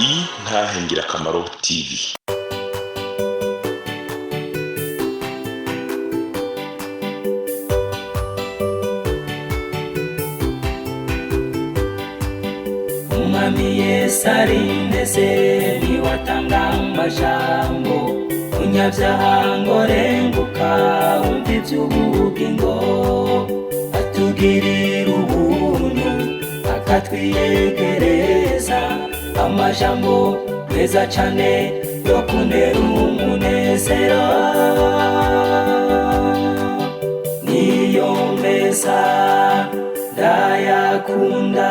Intahe Ngirakamaro TV. Umwami Yesu arindeze niwatanga amajambo unyabyaha ngo renguka umva iby'ubugingo atugirira ubuntu akatwiyegereza amajambo meza cyane yo kunera umunezero niyo meza ndayakunda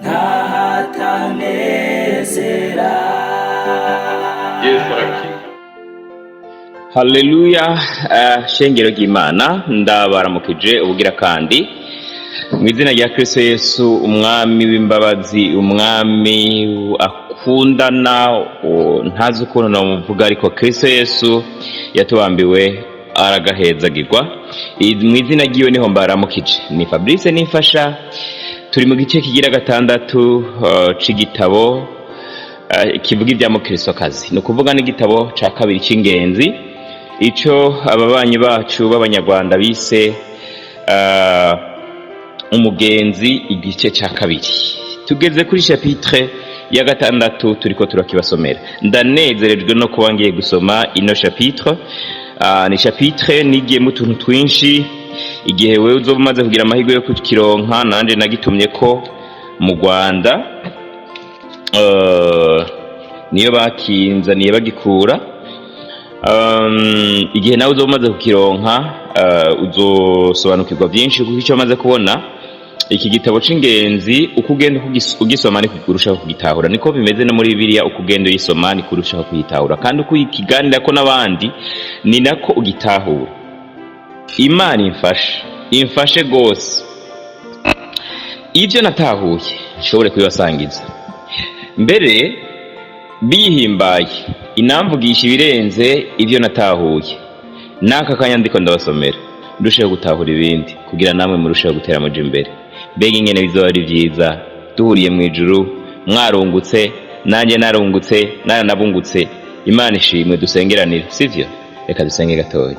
ntahatanezera. Haleluya. Shengero ry'Imana ndabaramukije ubugira kandi mu izina rya Kristo Yesu, umwami w'imbabazi, umwami akundana, ntazi ukuntu namuvuga, ariko Kristo Yesu yatubambiwe aragahezagirwa. Mu izina ry'iwe niho mbaramukije. Ni Fabrice Nifasha. Turi mu gice kigira 6 c'igitabo kivuga ibya Mukristo kazi. No kuvuga n'igitabo ca kabiri c'ingenzi, ico ababanyi bacu b'abanyarwanda bise umugenzi, igice ca kabiri. Tugeze kuri chapitre ya 6 turiko turakibasomera. Ndanezerejwe no kuba ngiye gusoma ino chapitre. Ni chapitre nigiye mu tuntu twinshi. Igihe wewe uzomaze kugira amahirwe yo kukironka, nanje nagitumye ko mu Rwanda niyo bakinzaniye bagikura. Igihe nawe uzomaze kukironka uzosobanukirwa byinshi, kuko icyo maze kubona iki gitabo c'ingenzi uko ugenda ugisoma ni kurushaho kugitahura. Niko bimeze no muri Bibiliya, uko ugenda uyisoma ni kurushaho kuyitahura, kandi uko ukiganira ko n'abandi ni nako ugitahura. Imana imfashe gose ibyo natahuye nshobore kubibasangiza, mbere bihimbaye inamvugisha ibirenze ibyo natahuye. Naka kanya ndiko ndabasomera ndusheho gutahura ibindi, kugira namwe murusheho gutera amaje imbere. Mbega ingene bizoba ari vyiza duhuriye mu ijuru, mwarungutse nanje narungutse naranabungutse. Imana ishimwe, dusengeranire, sivyo? Reka dusenge gatoya.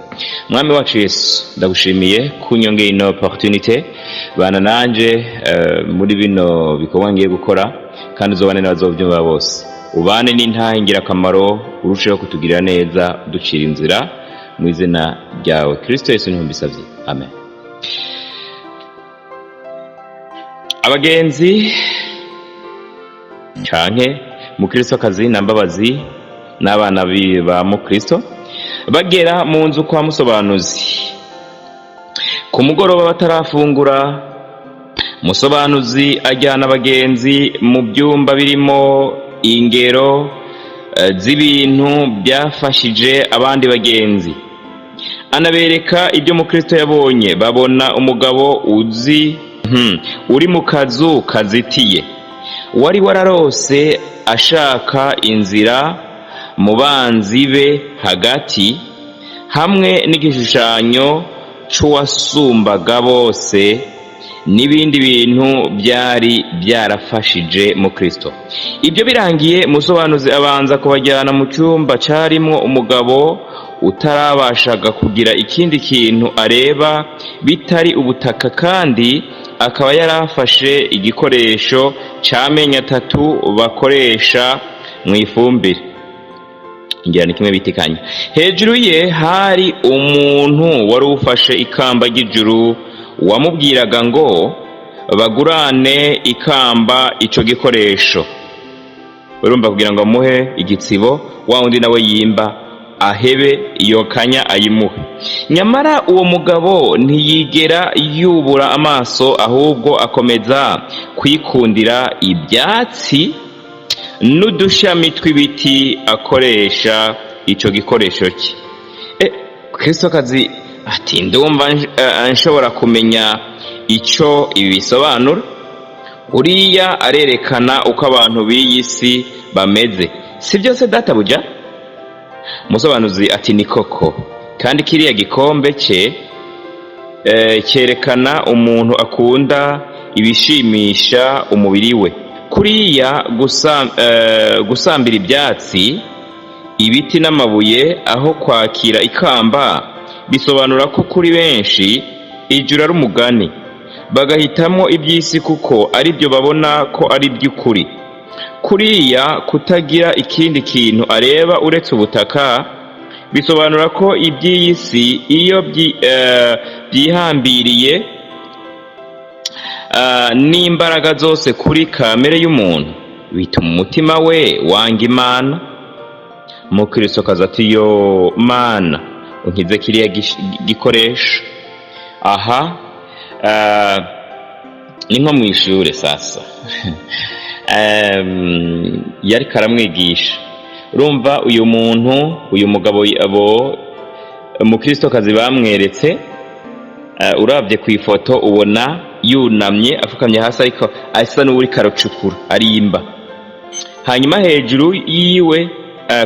Mwami wacu Yesu, ndagushimiye kunyongera ino opportunité bana nanje muri bino bikorwa ngiye gukora, kandi uzobane n'abazovyumva bose. Ubane n'intahe ngirakamaro, urusheho kutugirira neza, ducira inzira mu izina ryawe Kristo Yesu niho mbisavye, amen. Abagenzi canke Mukristo kazi nambabazi n'abana ba Mukristo bagera mu nzu kwa Musobanuzi. Ku mugoroba batarafungura, Musobanuzi ajyana abagenzi mu byumba birimo ingero z'ibintu byafashije abandi bagenzi. Anabereka ibyo Mukristo yabonye. Babona umugabo uri mu kazu kazitiye, wari wararose ashaka inzira mu banzi be hagati, hamwe n'igishushanyo c'uwasumbaga bose n'ibindi bintu byari byarafashije mu Kristo. Ibyo birangiye, Musobanuzi abanza kubajyana mu cyumba cyarimo umugabo utarabashaga kugira ikindi kintu areba bitari ubutaka, kandi akaba yarafashe igikoresho c'amenyo 3 bakoresha mu ifumbire. Ngira ni kimwe bitikanya. Hejuru ye hari umuntu wari ufashe ikamba ry'ijuru, wamubwiraga ngo bagurane ikamba ico gikoresho. Urumva kugira ngo amuhe igitsibo, wa undi nawe yimba ahebe iyo kanya ayimuhe. Nyamara uwo mugabo ntiyigera yubura amaso, ahubwo akomeza kwikundira ibyatsi n'udushami tw'ibiti akoresha ico gikoresho cye. Kristo kazi ati ndumva nshobora kumenya ico ibi bisobanura. Uriya arerekana uko abantu b'iyi si bameze, si byose databuja? Musobanuzi ati ni koko, kandi kiriya gikombe cye cyerekana umuntu akunda ibishimisha umubiri we, kuriya gusambira ibyatsi, ibiti n'amabuye aho kwakira ikamba bisobanura ko kuri benshi ijuru ari umugani, bagahitamo iby'isi kuko ari byo babona ko ari iby'ukuri. Kuriya kutagira ikindi kintu areba uretse ubutaka bisobanura ko iby'iyi si iyo byihambiriye n'imbaraga zose kuri kamere y'umuntu bituma umutima we wanga Imana. Mukristokazi ati yo Mana unkize kiriya gikoresho. Aha ni nko mu ishure sasa yari karamwigisha. Urumva uyu mugabo umukristokazi bamweretse, uravye ku ifoto ubona yunamye afukamye hasi ariko asa n'uri karocukura arimba. Hanyuma hejuru yiwe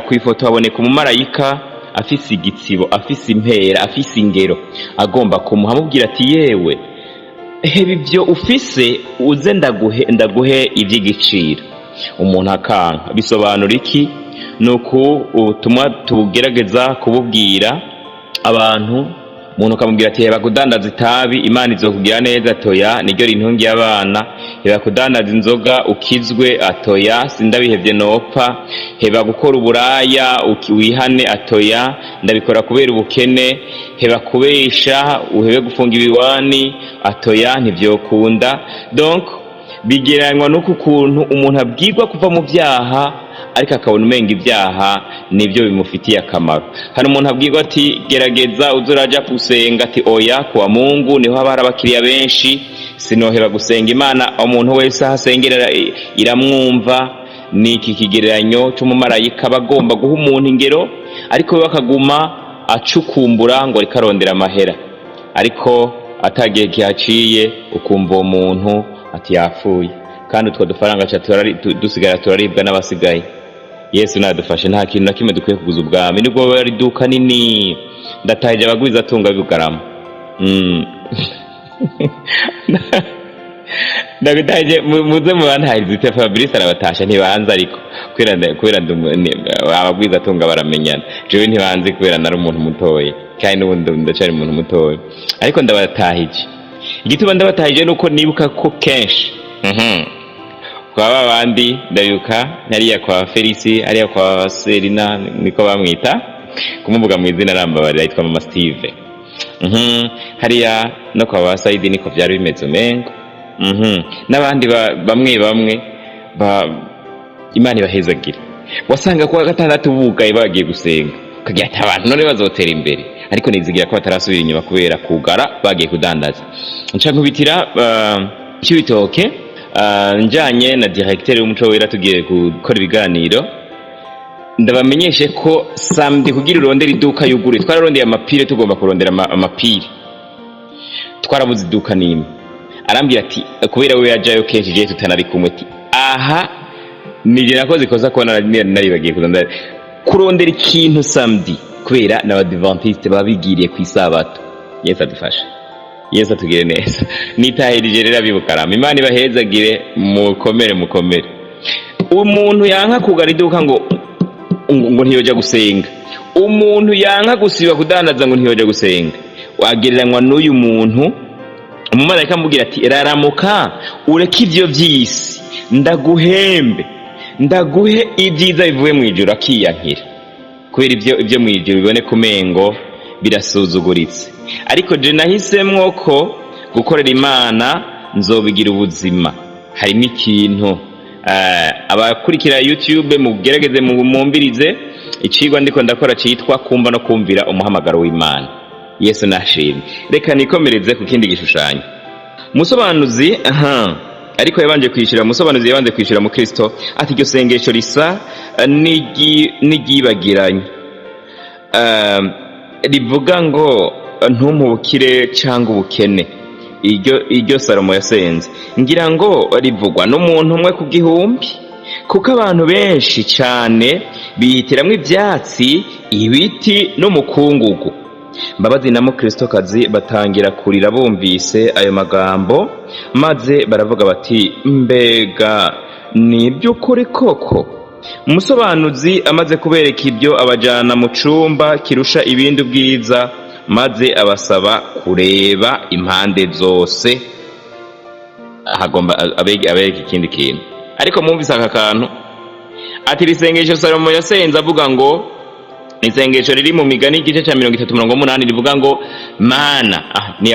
ku ifoto haboneka umumarayika afise igitsibo, afise impera, afise ingero, agomba kumuha amubwira ati yewe heba ibyo ufise uze ndaguhe iby'igiciro. Umuntu akanka. Bisobanura iki? Nuko ubutumwa tugerageza kububwira abantu, umuntu ukamubwira ati heba kudandaza itabi Imana izokugira neza, atoya niryo rintungiye abana. Heba kudandaza inzoga ukizwe, atoya sindabihevye nopfa. Heba gukora uburaya wihane, atoya ndabikora kubera ubukene. Heba kubesha, uhebe gufunga ibiwani, atoya ntivyokunda. Donc bigereranywa n'uko kuntu umuntu abwirwa kuva mu byaha ariko akabona umenga ibyaha nibyo bimufitiye akamaro. Hari umuntu abwirwa ati gerageza uzuraja gusenga, ati oya kwa Mungu niho haba abakiriya benshi, sinoheba gusenga Imana umuntu wese ahasengera iramwumva. Ni iki kigereranyo cy'umumarayika bagomba guha umuntu ingero, ariko we bakaguma acukumbura ngo ariko arondera amahera, ariko atagiye kihaciye ukumva uwo muntu ati yapfuye, kandi utwo dufaranga dusigara turaribwa n'abasigaye. Yesu nadufashe, nta kintu na kimwe dukwiye kuguza ubwami, nibwo bari duka nini. Ndataje abagwiza atunga b'Ubugarama. Ndabitaje muze mu bantahiriza ite Fabrice arabatasha ntibanza, ariko kubera abagwiza atunga baramenyana. Jewe ntibanzi kubera nari umuntu mutoye, kandi n'ubundi ndacari umuntu mutoye, ariko ndabatahije. Igituma ndabatahije nuko nibuka ko kenshi kwa babandi ndabibuka hariya kwa Felisi, hariya kwa Serina niko bamwita, kumuvuga mu izina arambabarira, yitwa Mama Steve. Hariya no kwa Basaidi niko byari bimeze umengo. N'abandi bamwe Imana ibahezagira. Wasanga kuwa gatandatu bugaye bagiye gusenga, kagiye ati abantu none bazotera imbere, ariko nizigira ko batarasubira inyuma kubera kugara bagiye kudandaza. Nca nkubitira cy'ibitoke, njanye na directeur w'umuco wera tugiye gukora ibiganiro. Ndabamenyeshe ko samedi kugira urondera iduka yugure, twararondeye amapire, tugomba kurondera amapire, twarabuze iduka nimwe. Arambwira ati kubera we yajayo kenshi je tutanari kumwe, ati aha nije nakoze koza ko nari bagiye kurondera ikintu samedi kubera n'abadventiste babigiriye ku isabato. Yesu adufashe, Yesu atugire neza. Nitahirije rero b'Ubugarama, Imana ibahezagire, mukomere. Umuntu yanka kugara iduka ngo ntiyoja gusenga, umuntu yanka gusiba kudandaza ngo ntiyoja gusenga, wagereranywa n'uyu muntu umumarayika amubwira ati raramuka ureke ivyo vy'isi ndaguhe ibyiza bivuye mu ijuru, akiyankira. Kubera ivyo mu ijuru bibone kumengo birasuzuguritse, ariko je nahisemwo ko gukorera Imana nzobigira ubuzima. Harimo ikintu abakurikira YouTube mugerageze mumbirize icigwa ndiko ndakora citwa kumva no kumvira umuhamagaro w'Imana. Yesu nashimye. Reka nikomereze ku kindi gishushanyo. Musobanuzi ariko yabanje kwishira, musobanuzi yabanje kwishira mu Kristo ati iryo sengesho risa n'igibagiranye, rivuga ngo ntumubukire cyangwa ubukene. Iryo Salomo yasenze ngira ngo rivugwa n'umuntu umwe ku gihumbi, kuko abantu benshi cyane bihitiramwo ibyatsi, ibiti n'umukungugu. Mbabazi na Mukristokazi batangira kurira bumvise ayo magambo, maze baravuga bati mbega ni iby'ukuri koko? Umusobanuzi amaze kubereka ibyo abajana mu cumba kirusha ibindi ubwiza, maze abasaba kureba impande zose. Hagomba abereka ikindi kintu, ariko mwumvise aka kantu ati isengesho Salomo yasenze avuga ngo, isengesho riri mu Migani igice cya 30:8 rivuga ngo Mana, ni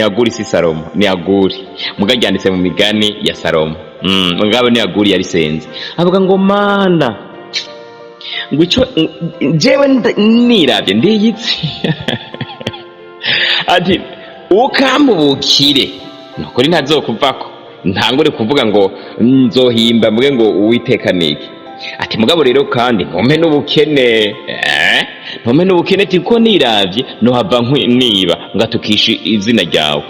Aguri si Salomo, ni Aguri muga ryanditse mu Migani ya Salomo. Mugabo ni Aguri yarisenze avuga ngo Mana, ngo ico jewe niravye ndiyitsi ati ukambubukire nukuri ntazokuvako, ntangure kuvuga ngo nzohimba mvuge ngo Uwiteka niki. Ati mugabo rero kandi ntume n'ubukene tiko niravye nohava niba ngatukisha izina ryawe,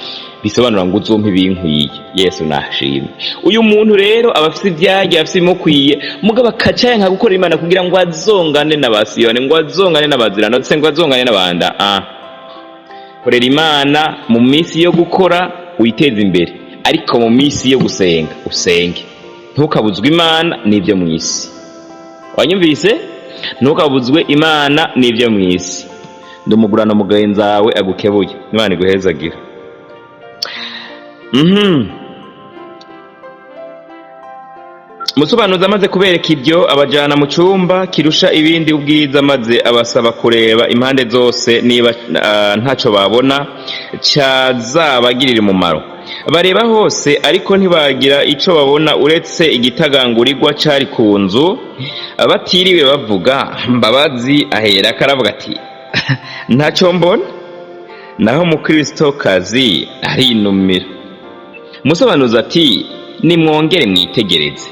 bisobanura ngo uzompe ibinkwiye. Yesu nashimye. Uyu muntu rero abafise ivyarya afise imukwiye, mugabo akacaye nka gukora Imana kugira ngo azongane n'abasiyone, ngo azongane n'abaziranotse, ngo azongane n'abanda. Korera Imana mu minsi yo gukora witeze imbere, ariko mu minsi yo gusenga usenge. Ntukabuzwe Imana n'ibyo mu isi. Wanyumvise? Ntukabuzwe Imana n'ibyo mu isi. Ndumugurana mugenzi wawe agukebuye. Imana iguhezagira. Musobanuzi amaze kubereka ibyo abajana mu cumba kirusha ibindi ubwiza, maze abasaba kureba impande zose niba ntaco babona cyazabagirira umumaro. Bareba hose ariko ntibagira ico babona uretse igitagangurirwa cari ku nzu. Batiriwe bavuga Mbabazi ahera karavuga ati ntaco mbona. Naho Mukristo kazi arinumira. Musobanuzi ati nimwongere mwitegereze.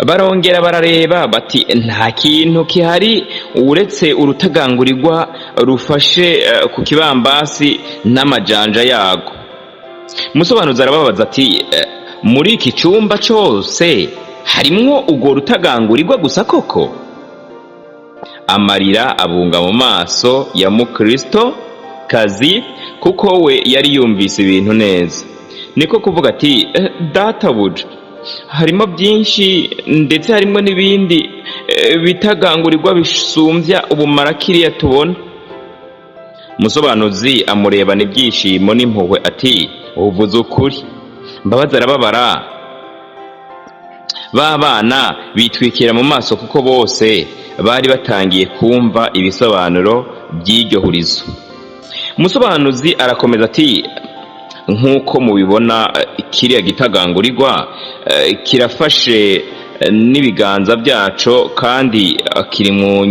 Barongera barareba bati nta kintu kihari uretse urutagangurirwa rufashe ku kibambasi n'amajanja yago. Musobanuzi arababaza ati muri iki cyumba cyose harimwo ubwo rutagangurirwa gusa koko? Amarira abunga mu maso ya Mukristo kazi, kuko we yari yumvise ibintu neza. Niko kuvuga ati databuja, harimo byinshi ndetse harimo n'ibindi bitagangurirwa bisumbya ubumara kiriya tubona. Musobanuzi amurebana ibyishimo n'impuhwe ati uvuze ukuri. Mbabazi arababara. Babana bitwikira mu maso kuko bose bari batangiye kumva ibisobanuro by'iryo hurizo. Musobanuzi arakomeza ati nk'uko mubibona kiriya gitagangurirwa kirafashe n'ibiganza byaco kandi kiri mu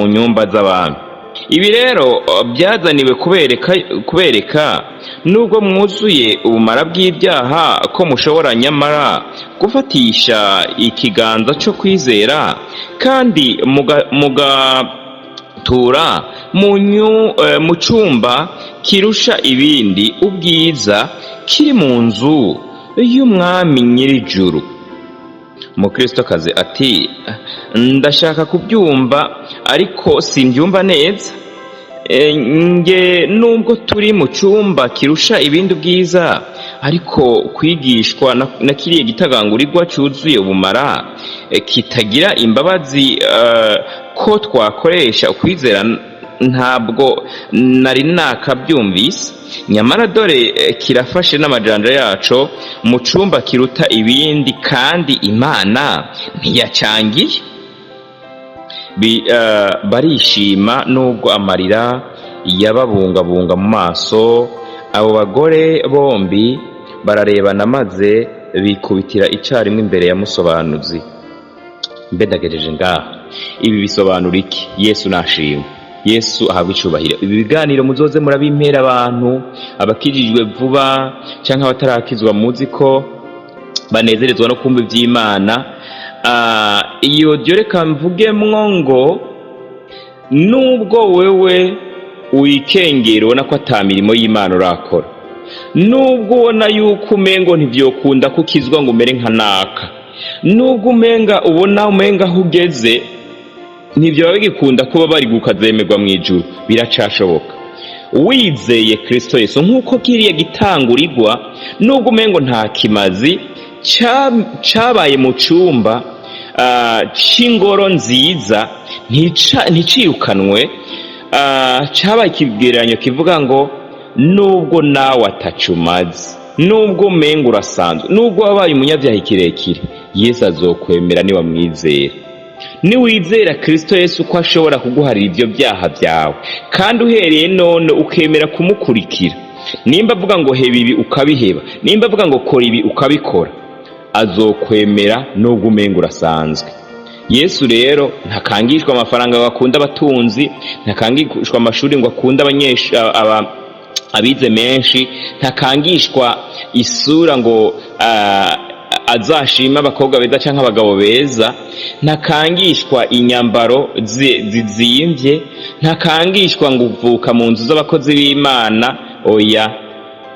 nyumba z'abantu. Ibi rero byazaniwe kubereka nubwo mwuzuye ubumara bw'ibyaha ko mushobora nyamara gufatisha ikiganza cyo kwizera kandi mugatura mu cumba kirusha ibindi ubwiza kiri mu nzu y'umwami nyir'ijuru. Mukristo kazi ati ndashaka kubyumva ariko simbyumva neza. Nge nubwo turi mu cumba kirusha ibindi ubwiza, ariko kwigishwa na kiriya gitagangurirwa cyuzuye ubumara kitagira imbabazi ko twakoresha ukwizera ntabwo nari nakabyumvise. Nyamara dore kirafashe n'amajanja yaco mu cumba kiruta ibindi, kandi Imana ntiyacangiye. Barishima nubwo amarira yababungabunga mu maso. Abo bagore bombi bararebana maze bikubitira icarimwe imbere ya Musobanuzi. Mbedagejeje ngaha, ibi bisobanura iki? Yesu nashimwe. Yesu ahabwa icubahiro. Ibi biganiro muzoze murabimpera abantu abakijijwe vuba canke abatarakizwa, muzi ko banezerezwa no kumva ivy'Imana. Iyo reka mvugemwo ngo nubwo wewe wikengera ubona ko ata mirimo y'Imana urakora, nubwo ubona yuko umengo ntivyokunda kukizwa ngo umere nka naka, nubwo umenga aho ugeze ntivyo bigikunda kuba bari gukazemerwa mu ijuru, biracashoboka. Wizeye Kristo Yesu nk'uko kiriya gitangurirwa, nubwo umengo nta kimazi cabaye mu cumba c'ingoro nziza, nticirukanwe. Cabaye ikigereranyo kivuga ngo nubwo nawe ataco umaze, nubwo umenga urasanzwe, nubwo wabaye umunyavyaha kirekire, Yesu azokwemera niwamwizera. Niwizera Kristo Yesu ko ashobora kuguharira ivyo vyaha vyawe, kandi uhereye none ukemera kumukurikira, nimba avuga ngo heba ibi ukabiheba, nimba avuga ngo kora ibi ukabikora, azokwemera nubwo umenga urasanzwe. Yesu rero ntakangishwa amafaranga ngo akunde abatunzi, ntakangishwa amashuri ngo akunde abize menshi, ntakangishwa isura ngo azashima abakobwa beza canke abagabo beza, ntakangishwa inyambaro zizimvye, ntakangishwa ngo uvuka mu nzu z'abakozi b'Imana. Oya,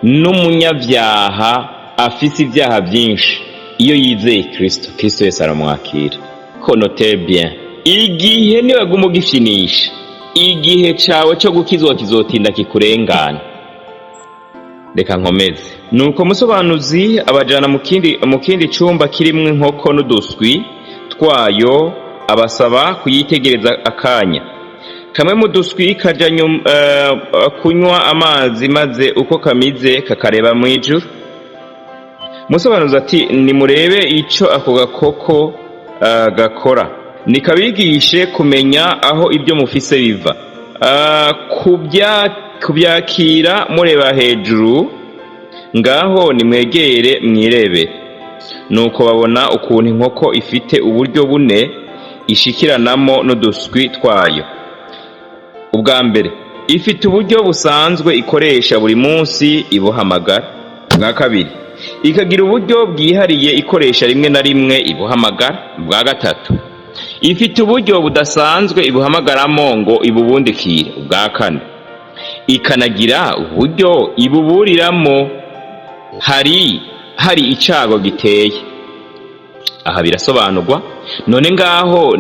n'umunyavyaha afise ivyaha vyinshi, iyo yizeye Kristo, Kristo Yesu aramwakira. Konote bien, igihe niwaguma ugifinisha, igihe cawe co gukizwa kizotinda kikurengana. Reka nkomeze. Nuko musobanuzi abajana mu kindi cumba kirimwo inkoko n'uduswi twayo, abasaba kuyitegereza akanya. Kamwe mu duswi kaja kunywa amazi, maze uko kamize kakareba mw'ijuru. Musobanuzi ati nimurebe ico ako gakoko gakora, nikabigishe kumenya aho ibyo mufise biva, kubyakira mureba hejuru, ngaho nimwegere mwirebe. Nuko babona ukuntu inkoko ifite uburyo bune ishikiranamo n'uduswi twayo. Ubwa mbere, ifite uburyo busanzwe ikoresha buri munsi ibuhamagara. Bwa kabiri, ikagira uburyo bwihariye ikoresha rimwe na rimwe ibuhamagara. Bwa gatatu, ifite uburyo budasanzwe ibuhamagaramo ngo ibubundikire. Bwa kane, ikanagira uburyo ibuburiramo hari icago giteye. Aha birasobanurwa. None ngaho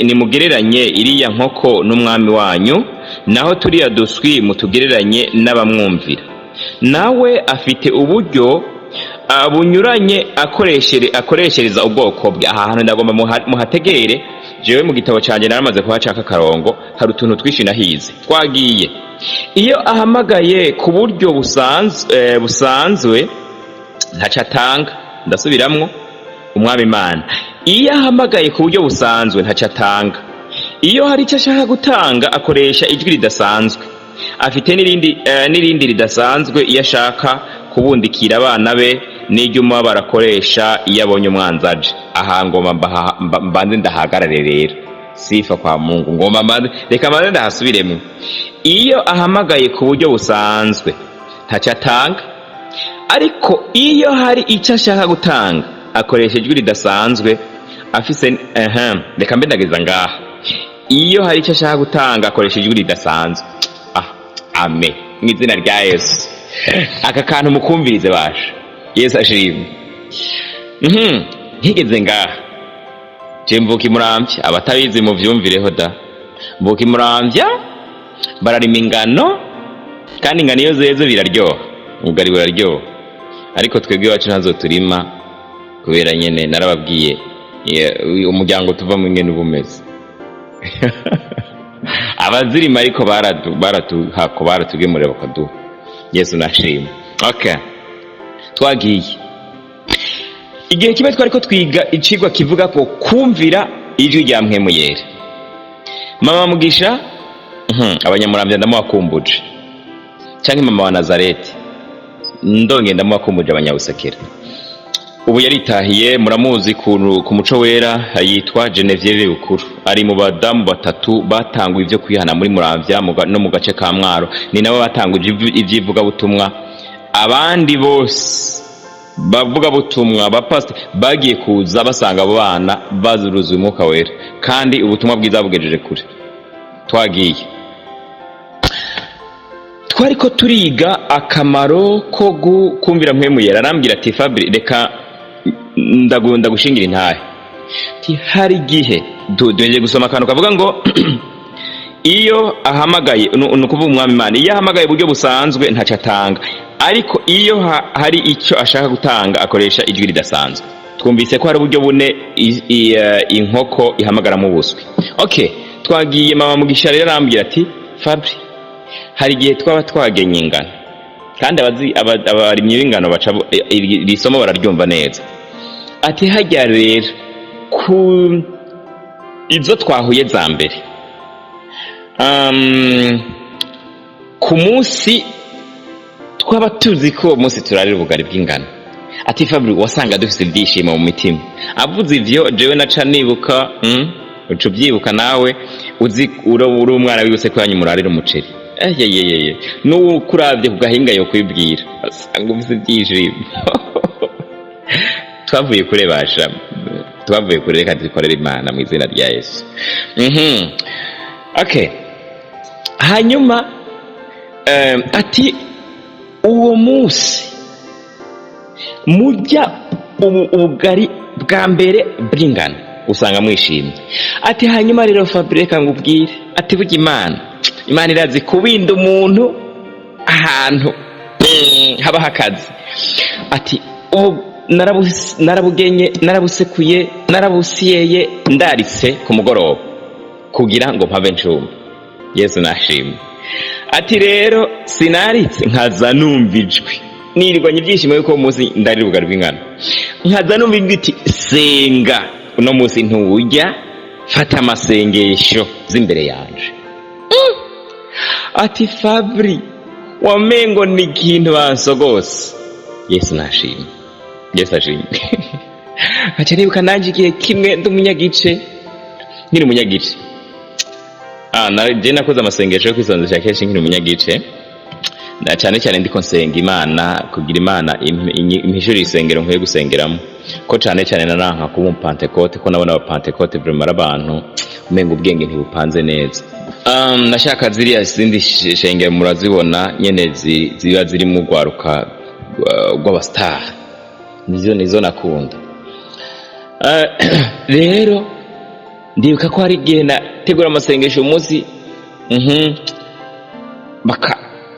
nimugereranye iriya nkoko n'umwami wanyu, naho turiya duswi mutugereranye n'abamwumvira. Nawe afite uburyo bunyuranye akoreshereza ubwoko bwe. Aha hantu ndagomba muhategere, jewe mu gitabo canje naramaze kuhacaka akarongo, hari utuntu twinshi nahize. Twagiye, iyo ahamagaye ku buryo busanzwe ntaco atanga. Ndasubiramwo, umwami Imana iyo ahamagaye ku buryo busanzwe ntaco atanga. Iyo hari icyo ashaka gutanga akoresha ijwi ridasanzwe. Afite n'irindi ridasanzwe iyo ashaka kubundikira abana be, n'iryuma barakoresha iyo abonye umwanzi aje. Aha ngoma mbanze ndahagarare rero, sifa kwa Mungu, ngoma mbanze, reka mbanze ndahasubiremwo. Iyo ahamagaye ku buryo busanzwe ntaco atanga, ariko iyo hari icyo ashaka gutanga akoresha ijwi ridasanzwe. Afise reka mbe ndageza ngaha. Iyo hari icyo ashaka gutanga akoresha ijwi ridasanzwe. Amen, mu izina rya Yesu. Aka kantu mukumvirize basha. Yesu ashimwe. Ntigeze ngaha. Je mvuka imuramvya, abatabizi muvyumvireho da. Mvuka imuramvya, bararima ingano, kandi ingano iyo zeze biraryoha, ubugari buraryoha. Ariko twebwe iwacu ntazo turima, kubera nyene narababwiye umuryango tuvamo ingene ubumeze. Abazirima ariko baratugemurira bakaduha. Yesu nashimwe. Okay, twagiye. Igihe kimwe twariko twiga icigwa kivuga ko kumvira ijwi rya Mpwemu Yera. Mama Mugisha, abanyamuramvya ndamuwakumbuje, canke mama wa Nazareti ndonge ndamuwakumbuje abanyabusekera. Ubu yaritahiye, muramuzi ku muco wera, yitwa Genevieve Bukuru. Ari mu badamu batatu batanguye ivyo kwihana muri Muramvya no mu gace ka Mwaro. Ni nabo batanguje ivyivuga butumwa. Abandi bose bavuga butumwa, bapastor bagiye kuza basanga abo bana bazuruzuye umwuka wera, kandi ubutumwa bwiza bugejeje kure. Twagiye, twariko turiga akamaro ko kumvira Mpwemu Yera. Arambwira ati Fabri, reka ndagushingira intahe. Hari igihe duheje gusoma akantu kavuga ngo iyo ahamagaye, nukuvuga umwami Imana, iyo ahamagaye uburyo busanzwe ntaco atanga, ariko iyo hari icyo ashaka gutanga akoresha ijwi ridasanzwe. Twumvise ko hari uburyo bune inkoko ihamagaramo ubuswi. Okay, twagiye mama Mugisha rero arambwira ati Fabri, hari igihe twaba twagenye ingano, kandi abarimyi b'ingano baca risomo bararyumva neza. Ati hajya rero ku izo twahuye za mbere, ku munsi twaba tuzi ko uwo munsi turarira ubugari bw'ingano. Ati Fabri, wasanga dufite ibyishimo mu mitima. Avuze ivyo jewe naca nibuka, uco byibuka nawe uzi uri umwana wiguse ko yanyu murarira umuceri. Yeyeyeye, nukuravye ku gahinga yo kwibwira asanga ufite ibyishimo. Twavuye kure basha, twavuye kure, reka dukorera Imana mu izina rya Yesu. Okay, hanyuma ati uwo munsi mujya ubugari bwa mbere bw'ingano usanga mwishimye. Ati hanyuma rero Fabri, reka ngubwire, ati burya Imana irazi kubinda umuntu ahantu haba hakazi. Ati narabugenye, narabusekuye, narabusiyeye, ndaritse ku mugoroba kugira ngo mpave ncumba. Yesu nashimye. Ati rero sinaritse nkaza numva ijwi, nirirwanye ibyishimo yuko uwo munsi ndarira ubugari bw'ingano, nkaza numva ijwi iti senga uno munsi ntujya, fata amasengesho z'imbere yanje. Ati Fabri, wamengo ni ikintu bansogose. Yesu nashimye, Yesu ashimye. Aca nibuka nanje igihe kimwe ndi umunyagice, nkiri umunyagice. Je nakoze amasengesho yo kwisonzesha kenshi nkiri umunyagice, cyane cyane ndiko nsenga Imana, kugira Imana impishurira isengero nkwiye gusengeramo, ko cyane cyane naranka kuba umpantekote, ko nabona abapantekote vraiment abantu umenga ubwenge ntibupanze neza. Nashaka ziriya zindi shengero murazibona nyene ziba ziri mu rwaruka rw'abastar, nizo nakunda. Rero ndibuka ko hari igihe nategura amasengesho umunsi,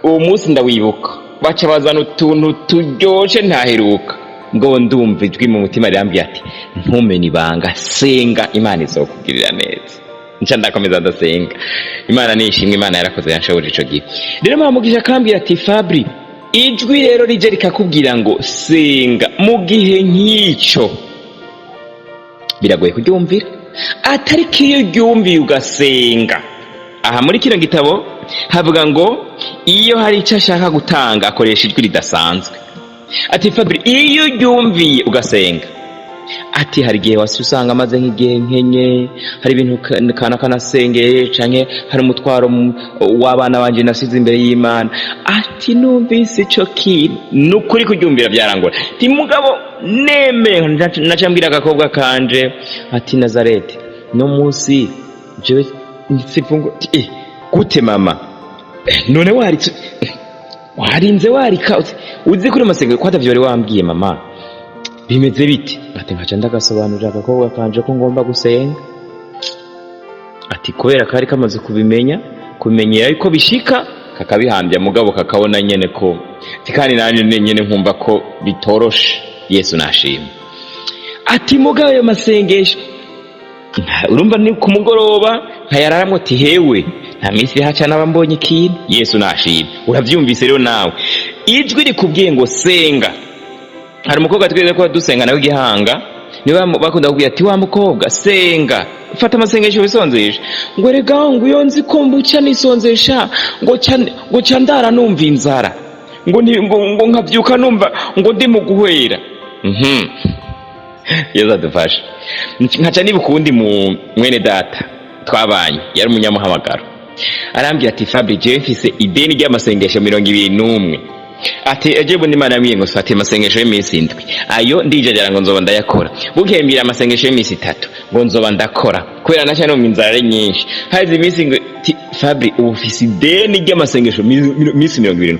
uwo munsi ndawibuka baca bazana utuntu turyoshe ntaheruka, ngo ndumva ijwi mu mutima rirambye ati ntumenye ibanga, senga Imana izokugirira neza. Nca ndakomeza ndasenga, Imana nishimwe, Imana yarakoze yanshoboje ico gihe. Rero mama Mugisha akambwira ati Fabri, ijwi rero rije rikakubwira ngo senga mu gihe nk'icyo biragoye kuryumvira, atari kiyo ryumviye ugasenga. Aha muri kino gitabo havuga ngo iyo hari icyo ashaka gutanga akoresha ijwi ridasanzwe. Ati Fabri, iyo ryumviye ugasenga, ati hari igihe wasi usanga amaze nk'igihe nkenye, hari ibintu kanasengeye canke hari umutwaro w'abana banje nasize imbere y'Imana. Ati numvise ico kintu nukuri kuryumvira byarangora. Ati mugabo neme nacambwira agakobwa kanje, ati Nazareti no munsi jewe nsifungo. Gute mama, none warinze warika uzi kuri masengero ko atavyo wari wambwiye mama, bimeze biti? Ati nkaca ndagasobanurira agakobwa kanje ko ngomba gusenga. Ati kubera kari kamaze kumenyera yuko bishika kakabihambya, mugabo kakabona nyene ko kandi nanje nyene nkumva ko bitoroshe. Yesu nashimye. Ati mugabo ayo masengesho urumva ni ku mugoroba nkayararamwe, ati hewe nta minsi haca nabambonye ikintu. Yesu nashimye. Uravyumvise rero nawe, ijwi rikubwiye ngo senga. Hari umukobwa tweze ko dusenga nawe Gihanga, niba bakunda kubwira ati wa mukobwa senga, fata amasengesho wisonzesha. Ngo rega ngo iyo nzi ko mbuca nisonzesha ngo candara numva inzara, ngo nkavyuka numva ngo ndi mu guhwera. Yesu adufashe. Nkaca nibuka uwundi mwene data twabanye, yari umunyamuhamagaro, arambwira ati Fabri, jewe mfise ideni ry'amasengesho 21. Ati eje bundi Imana yambwiye ngo fate amasengesho y'iminsi 7, ayo ndijajara ngo nzoba ndayakora. Bukembira amasengesho y'iminsi 3 ngo nzoba ndakora, kubera naca no minzara ari nyinshi. Hazi iminsi ngo Fabri ubu ufise ideni ry'amasengesho iminsi 20.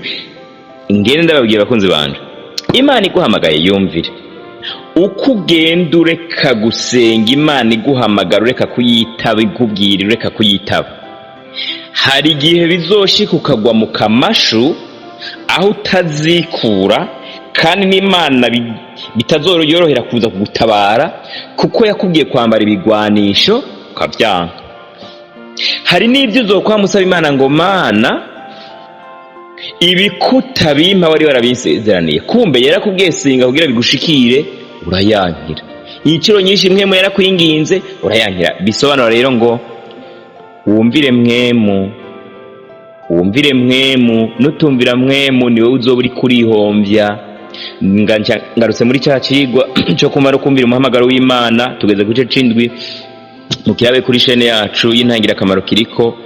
Ingene ndababwira abakunzi banje, Imana iguhamagaye yumvire. Uko ugenda ureka gusenga Imana iguhamagara, ureka kuyitaba, ikubwira ureka kuyitaba, hari igihe bizoshika ukagwa mu kamashu aho utazikura kandi n'Imana bitazorohera kuza kugutabara kuko yakubwiye kwambara ibigwanisho ukavyanga. Hari n'ibyo uzokwama usaba Imana ngo Mana ibikuta bimpa wari warabisezeraniye, kumbe yarakubwiye singa kugira bigushikire urayankira. Incuro nyinshi mwemu yarakwinginze urayankira. Bisobanura rero ngo wumvire mwemu, nutumvira mwemu niwe uzoba uri kurihomvya. Ngarutse muri cya cigwa cyo kumara kumvira umuhamagaro w'Imana, tugeze ku gice c'indwi mu kirabe kuri chaîne yacu y'intangira akamaro kiriko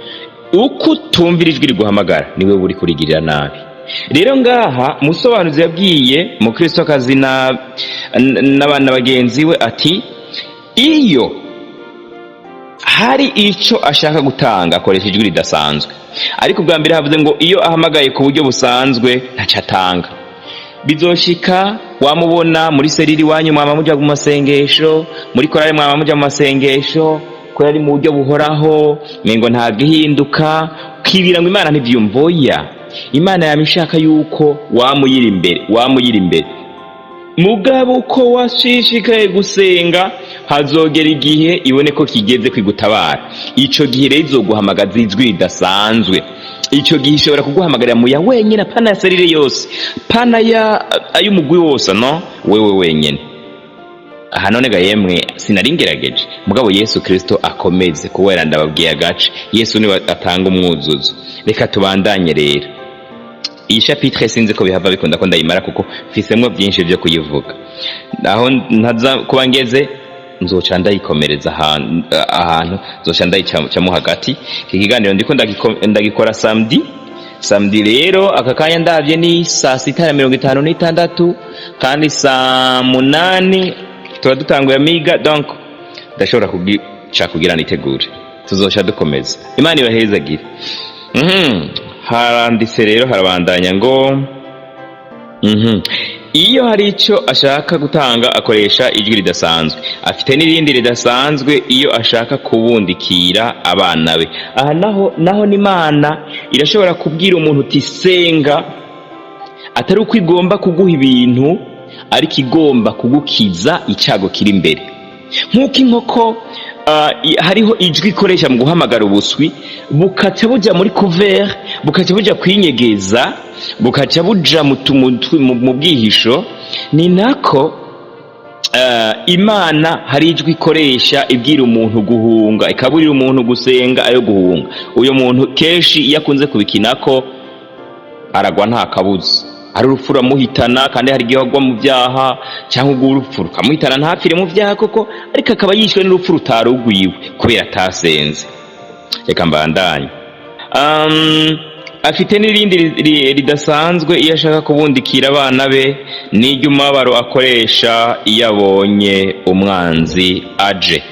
uko utumvira ijwi riguhamagara niwe uri kurigirira nabi. Rero ngaha musobanuzi yabwiye mu Kristokazi n'abana bagenzi we ati iyo hari icyo ashaka gutanga akoresha ijwi ridasanzwe, ariko bwa mbere havuze ngo iyo ahamagaye ku buryo busanzwe ntacyo atanga. Bizoshika wamubona muri seriri wanyu mwama muja mu masengesho, muri korari mwama muja mu masengesho, ko yari mu buryo buhoraho mengo nta gihinduka, ukibira ngo Imana ntivyumvoya. Imana yamishaka yuko wamuyira imbere mugabo uko washishikaye gusenga hazogera igihe ibone ko kigeze kwigutabara. Ico gihe rero izoguhamagaza ijwi ridasanzwe. Ico gihe ishobora kuguhamagarira muya wenyine, pana ya serire yose, pana ay'umugwi wose, no wewe wenyine. Aha none ga yemwe sinaringerageje mugabo Yesu Kristo akomeze kuwera ndababwiye agace. Yesu niwe atanga umwuzuzo. Reka tubandanye rero iyi chapitre, sinzi ko bihava bikunda ko ndayimara kuko fisemwe byinshi byo kuyivuga. Aho ntaza kuba ngeze nzoca ndayikomereza ahantu nzoca ndayicamo hagati. Ikiganiro ndiko ndagikora samedi rero aka kanya ndavye ni saa 6:56 kandi saa 8 tuba dutanguye amiga, donc ndashobora kugira nitegure, tuzoca dukomeza. Imana ibahezagire. Haranditse rero harabandanya ngo iyo hari icyo ashaka gutanga akoresha ijwi ridasanzwe. Afite n'irindi ridasanzwe iyo ashaka kubundikira abana be. Aha naho n'Imana irashobora kubwira umuntu uti senga, atari uko igomba kuguha ibintu ariko igomba kugukiza icyago kiri imbere. Nk'uko inkoko hariho ijwi ikoresha mu guhamagara ubuswi, bukaca buja muri couvert, bukaca buja kwinyegeza, bukaca buja mu bwihisho. Ni nako Imana hari ijwi ikoresha ibwira umuntu guhunga, ikaburira umuntu gusenga ayo guhunga. Uyo muntu kenshi iyo akunze kubikinako aragwa nta kabuza. Hari urupfu ruramuhitana, kandi hari igihe agwa mu byaha, cyangwa ubwo urupfu rukamuhitana ntapfire mu byaha koko, ariko akaba yishwe n'urupfu rutarugwiwe kubera atasenze. Reka mbandanye. Afite n'irindi ridasanzwe iyo ashaka kubundikira abana be, n'iryo umubabaro akoresha iyo abonye umwanzi aje.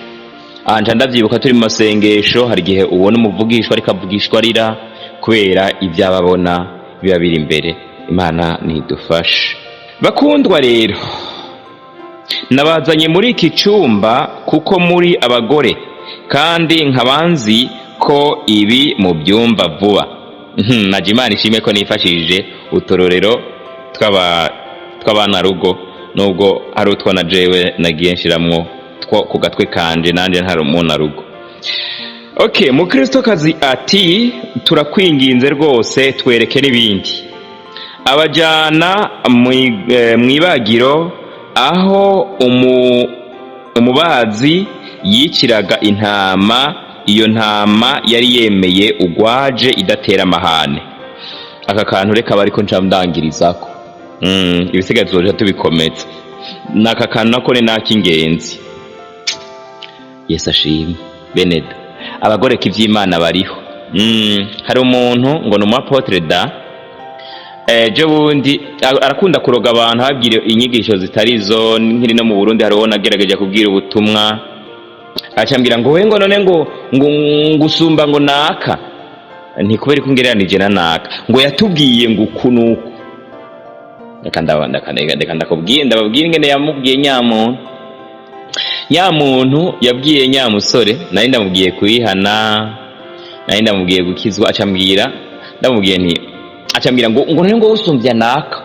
Anja ndavyibuka turi mu masengesho, hari igihe ubona umuvugishwa ariko avugishwa arira kubera ibyababona biba biri imbere. Imana nidufashe. Bakundwa rero, nabazanye muri iki cyumba kuko muri abagore kandi nkabanzi ko ibi mu byumba vuba. Naje Imana ishime ko nifashishije utororero tw'abana rugo, nubwo hari utwo na jewe nagiye nshiramwo ku gatwe kanje nanje ntari umuntu rugo. Okay, mu Kristokazi ati turakwinginze rwose twereke n'ibindi. Abajana mwibagiro aho umubazi yiciraga intama. Iyo ntama yari yemeye ugwaje idatera amahane. Aka kantu reka bariko ncamdangirizako. Ibisigaye tuzoja tubikomeza. Naka kantu nako ni nakingenzi. Yesu ashimwe. Beneda. Abagore k'ivy'Imana bariho. Hari umuntu ngo ni umuapotre da ejo bundi arakunda kuroga abantu ababwira inyigisho zitarizo. Nkiri no mu Burundi hariho nagerageje kubwira ubutumwa, acambira ngo we ngo none ngo ngusumba ngo naka, ntikubera ko ngereranije na naka, ngo yatubwiye ngo kunuko. Reka ndababwira ingene yamubwiye nyamuntu yabwiye nyamusore, nari ndamubwiye kwihana, nari ndamubwiye gukizwa. Acambwira ndamubwiye nti acambira ngo rero ngo usumbya naka.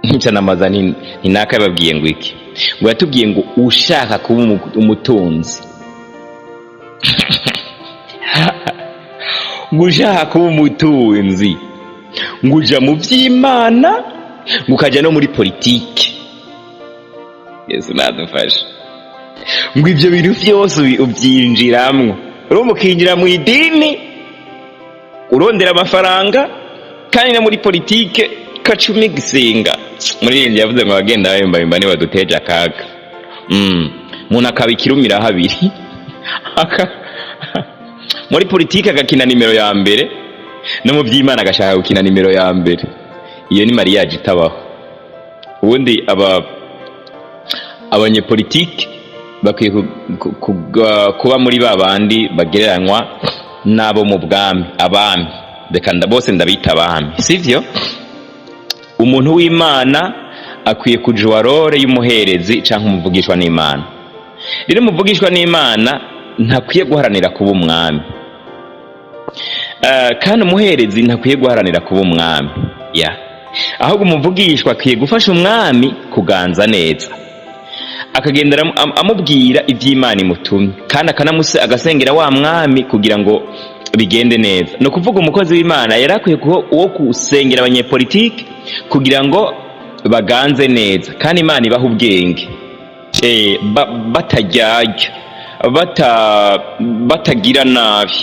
Nca namaza ni naka yababwiye ngo iki, ngo yatubwiye ngo ushaka kuba umutunzi ngo ushaka kuba umutunzi ngo uja mu vy'Imana ngo ukaja no muri politike. Yesu nadufashe. Ngo ivyo bintu vyose uvyinjiramwo, urumva ukinjira mu idini urondera amafaranga, kandi no muri politike kacumi gisenga. Muri iyi yavuze ngo bagenda bayimba ni baduteje akaga. Umuntu akabikirumira habiri muri politike agakina nimero ya mbere, no mu vy'Imana agashaka gukina nimero ya mbere. Iyo ni mariage itabaho. Ubundi abanyepolitike bakwiye kuba muri babandi bagereranywa nabo mu bwami, abami. Reka bose ndabita abami, sivyo? Umuntu w'Imana akwiye kujuwa role y'umuherezi canke umuvugishwa n'Imana. Rero umuvugishwa n'Imana ntakwiye guharanira kuba umwami, kandi umuherezi ntakwiye guharanira kuba umwami. Ahubwo umuvugishwa akwiye gufasha umwami kuganza neza, akagendera amubwira ivy'Imana imutumye, kandi agasengera wa mwami kugira ngo bigende neza. No kuvuga umukozi w'Imana yarakwiye uwo kusengera abanyepolitike kugira ngo baganze neza, kandi Imana ibaha ubwenge, batajyajya, batagira nabi.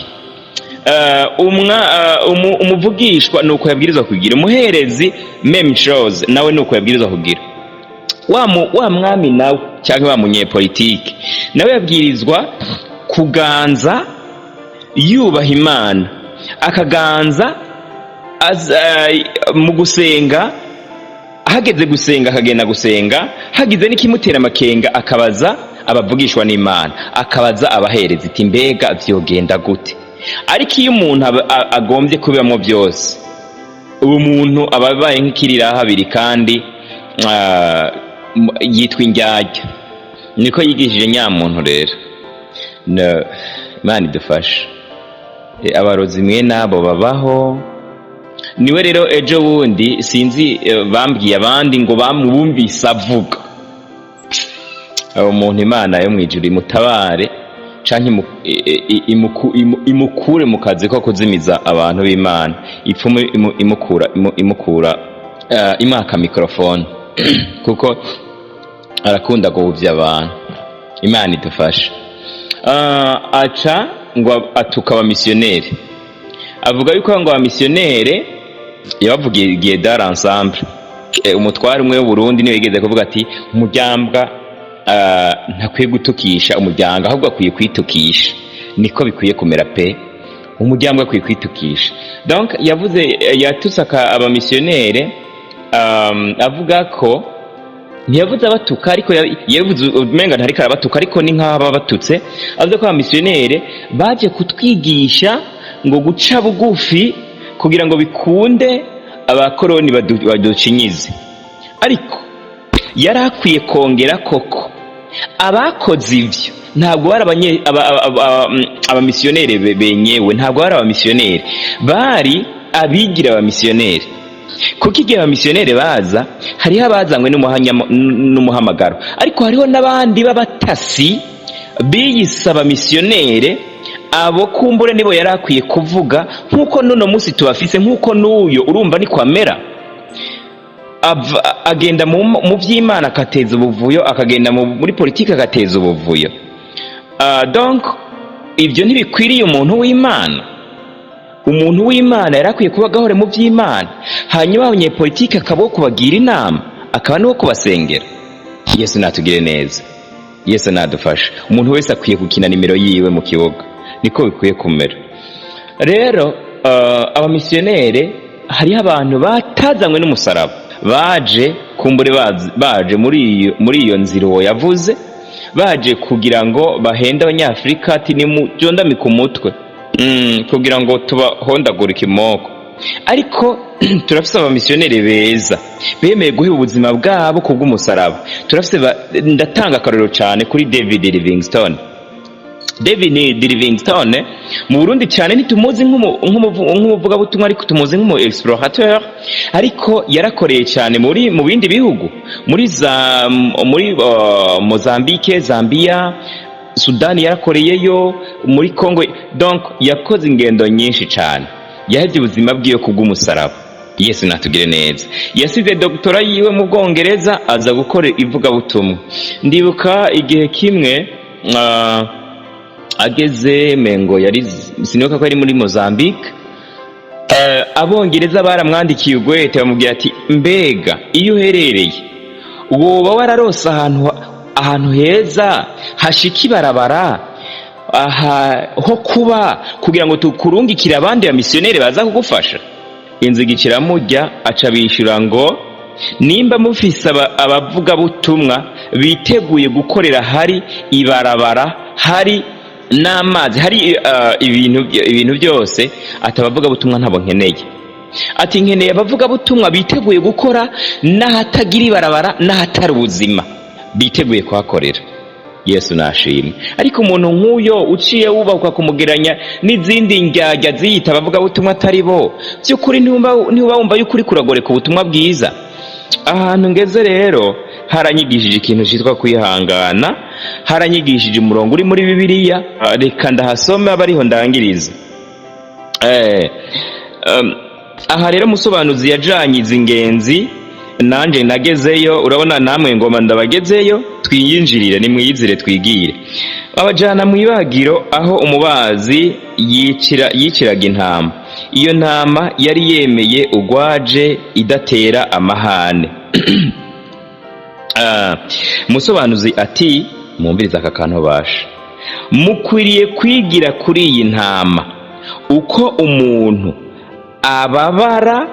Umuvugishwa nuko yabwirizwa kugira, umuherezi même chose nawe nuko yabwirizwa kugira. Wa mwami nawe cyangwa wa munyepolitike nawe yabwirizwa kuganza yubaha Imana, akaganza mu gusenga. Hageze gusenga akagenda gusenga, hagize n'ikimutera amakenga akabaza abavugishwa n'Imana, akabaza abaherezi iti mbega vyogenda gute. Ariko iyo umuntu agombye kubibamo byose, uwo muntu ababaye nk'ikirira habiri, kandi yitwa indyarya. Niko yigishije nyamuntu. Rero Imana idufashe. Abarozi mwe nabo babaho. Niwe rero ejo bundi sinzi bambwiye abandi ngo bamwumvise avuga, umuntu Imana yo mwijuru imutabare canke imukure mu kazi ko kuzimiza abantu b'Imana, ipfumu imukura imaka mikrofone kuko arakunda guhuvya abantu. Imana idufashe. Aca ngo atuka abamisiyoneri, avuga yuko ngo abamisiyoneri yabavugiye dans l'ensemble. Umutware umwe w'Uburundi niwe yigeze kuvuga ati umujyambwa ntakwiye gutukisha umujyanga, ahubwo akwiye kwitukisha. Niko bikwiye kumera pe, umujyambwa akwiye kwitukisha. Donc yavuze yatusaka abamisiyoneri, avuga ko ntiyavuze abatuka, ariko yavuze umenga ntariko arabatuka, ariko ni nk'aba batutse. Avuze ko abamisiyoneri baje kutwigisha ngo guca bugufi kugira ngo bikunde abakoroni baducinyize. Ariko yarakwiye kongera koko abakoze ivyo ntabwo bari abamisiyoneri benyewe, ntabwo bari abamisiyoneri, bari abigira abamisiyoneri. Kuko igihe abamisiyoneri baza, hariho abazanywe n'umuhamagaro, ariko hariho n'abandi b'abatasi biyise abamisiyoneri. Abo kumbure nibo yarakwiye kuvuga, nkuko nuno munsi tubafise, nkuko n'uyo urumva ni kwamera. Agenda mu vy'Imana akateza ubuvuyo, akagenda muri politike akateza ubuvuyo. Donc ivyo ntibikwiriye umuntu w'Imana. Umuntu w'Imana yarakwiye kuba gahore mu vy'Imana, hanyuma abanyepolitike akaba kubagira inama, akaba no kubasengera. Yesu natugire neza, Yesu nadufasha. Umuntu wese akwiye gukina nimero yiwe mu kibuga, niko bikwiye kumera. Rero abamisiyoneri, hariho abantu batazanywe n'umusaraba, baje kumbure baje muri iyo nzira uwo yavuze, baje kugira ngo bahende abanyafrika ati nimujondame ku mutwe, kugira ngo tubahondagure ikimoko. Ariko turafise abamisiyoneri beza bemeye guha ubuzima bwabo kubw'umusaraba. Turafise ndatanga akarero cyane kuri David Livingstone. David Livingstone mu Burundi cyane ntitumuzi nk'umuvugabutumwa, ariko tumuzi nk'umu explorateur, ariko yarakoreye cyane mu bindi bihugu, muri Mozambique, Zambia, Sudani yarakoreyeyo, muri Congo. Donc yakoze ingendo nyinshi cyane, yahevye ubuzima bwiwe kubw'umusaraba. Yesu natugire neza. Yasize doktora yiwe mu Bwongereza aza gukora ivugabutumwa. Ndibuka igihe kimwe ageze mengo yari sinibuka ko ari muri Mozambique, Abongereza baramwandikiye ugwete bamubwira ati mbega iyo uherereye woba wararose ahantu heza hashika ibarabara ho kuba kugira ngo tukurungikire abandi ba missionnaire baza kugufasha. Inziga kiramurya, aca bishura ngo nimba mufise abavuga butumwa biteguye gukorera hari ibarabara, hari n'amazi, hari ibintu byose, atabavuga butumwa ntabo nkeneye. Ati nkeneye abavuga butumwa biteguye gukora n'ahatagira ibarabara, n'ahatari ubuzima, biteguye kuhakorera. Yesu nashimwe. Ariko umuntu nk'uyo uciye wubakwa kumugeranya n'izindi njyajya ziyita abavuga butumwa atari bo, by'ukuri ntiwumva wumva y'ukuri kuragoreka ubutumwa bwiza. Ahantu ngeze rero haranyigishije ikintu cyitwa kwihangana, haranyigishije umurongo uri muri Bibiliya. Reka ndahasome abariho ndangiriza. Aha rero musobanuzi yajanye izi ngenzi, nanje nagezeyo, urabona namwe ngoma ndabagezeyo, twiyinjirire nimwiyizire twigire. Abajana mu ibagiro aho umubazi yiciraga intama. Iyo ntama yari yemeye ugwaje idatera amahane. Musobanuzi ati mumbiriza aka kantu basha, mukwiriye kwigira kuri iyi ntama uko umuntu ababara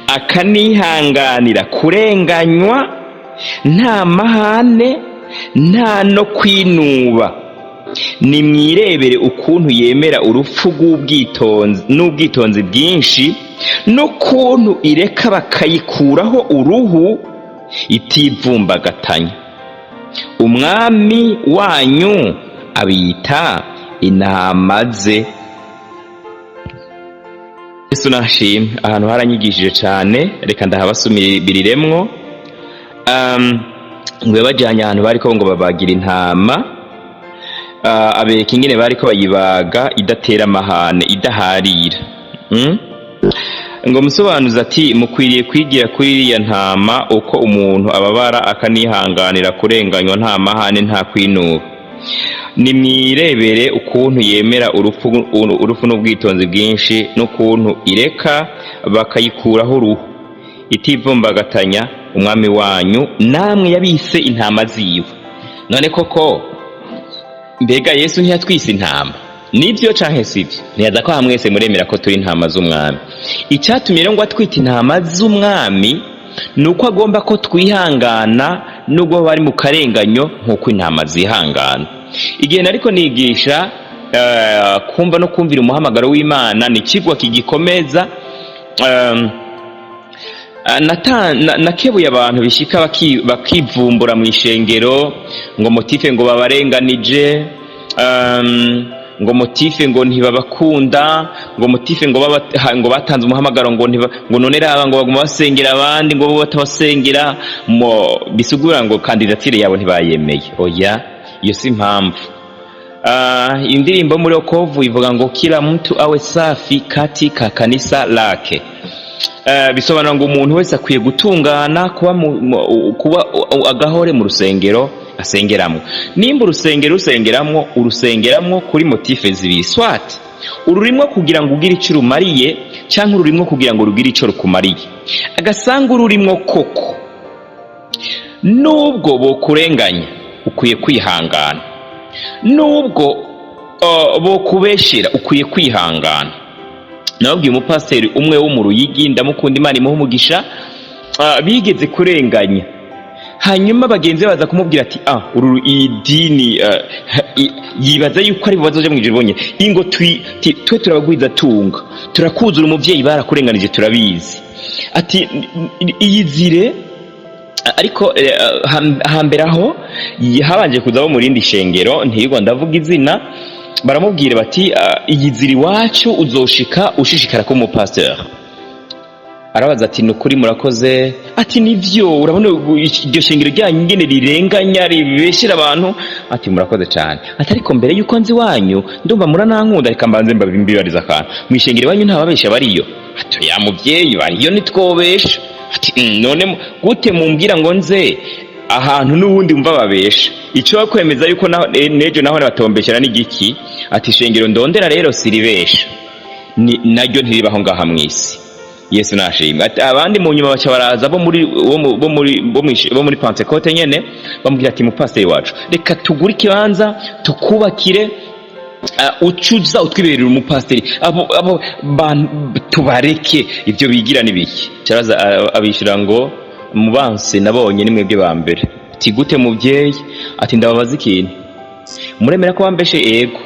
akanihanganira kurenganywa nta mahane nta no kwinuba. Nimwirebere ukuntu yemera urupfu n'ubwitonzi bwinshi, n'ukuntu ireka bakayikuraho uruhu itivumbagatanya. Umwami wanyu abita intama ze. Yesu nashimwe. Ahantu haranyigishije cyane, reka ndahabasumiriremwo. Ngwe bajyanye ahantu bariko ngo babagira intama, abeka ingene bariko bayibaga idatera amahane, idaharira. Ngo musobanuza ati mukwiriye kwigira kuri iriya ntama uko umuntu ababara akanihanganira kurenganywa nta mahane nta kwinuba. Nimwirebere ukuntu yemera urupfu n'ubwitonzi bwinshi, n'ukuntu ireka bakayikuraho uruhu itivumbagatanya. Umwami wanyu namwe yabise intama ziwe. None koko mbega Yesu ntiyatwise intama? Nibyo canke sivyo? Ntiyaza ko hamwese muremera ko turi intama z'umwami. Icyatumye rero ngo atwite intama z'umwami nuko agomba ko twihangana nubwo bari mu karenganyo nk'uko intama zihangana. Igihe nariko nigisha kumva no kumvira umuhamagaro w'Imana, ni kigwa kigikomeza. Nakebuye abantu bishika bakivumbura mu ishengero ngo motife ngo babarenganije, ngo motife ngo ntibabakunda, ngo motife ngo batanze umuhamagaro ngo none raba ngo baguma basengera abandi ngo bo batabasengera, bisugura ngo kandidatire yabo ntibayemeye. Oya, iyo si impamvu. Indirimbo muri Okovu ivuga ngo kila mtu awe safi katika kanisa lake. Bisobanura ngo umuntu wese akwiye gutungana, kuba agahore mu rusengero asengeramo. Nimba urusengeramwo kuri motife zibiri, swati ururimwo kugira ngo ugire icyo rumariye, cyangwa ururimwo kugira ngo rugire icyo rukumariye. Agasanga ururimwo koko, nubwo bokurenganya ukwiye kwihangana, nubwo bokubeshera ukwiye kwihangana. Nababwiye umupasiteri umwe wo mu Ruyigi, ndamukunda, Imana imuhe umugisha, bigeze kurenganya, hanyuma bagenzi baza kumubwira ati uru idini yibaza yuko ari bazoja mu ijuru bonye, ingo twe turabagwiza tunga, turakuzura umuvyeyi barakurenganije turabizi. Ati iyizire ariko hambere aho habanje kuza bo mu rindi shengero ntirirwa ndavuga izina, baramubwira bati iyi nzira iwacu uzoshika ushishikara ko umupasteur. Arabaza ati nukuri murakoze, ati nivyo urabona iryo shengero ryanyu ingene rirenganya ribeshera abantu, ati murakoze cyane, ati ariko mbere yuko nzi wanyu ndumva muranankunda, reka mbanze mbibariza akantu, mwishengero wanyu ntababesha bariyo? Ati ya muvyeyi bariyo nitwobesha. Ati none gute mumbwira ngo nze ahantu n'ubundi mva babesha? Ico bakwemeza yuko nejo naho batombeshera n'igiki? Ati shengero ndondera rero siribesha, naryo ntiribaho ngaha mwisi. Yesu nashimwe. Ati abandi mu nyuma baca baraza bo muri Pentecote nyene bamubwira ati mupasiteri wacu reka tugure ikibanza tukubakire, ucuza utwiberera umupasiteri, abo tubareke ibyo bigira nibiki. Cyaraza abishira ngo mubanse nabonye ni mwebwe ba mbere. Ati gute muvyeyi? Ati ndababaza ikintu, muremera ko bambeshe? Ego.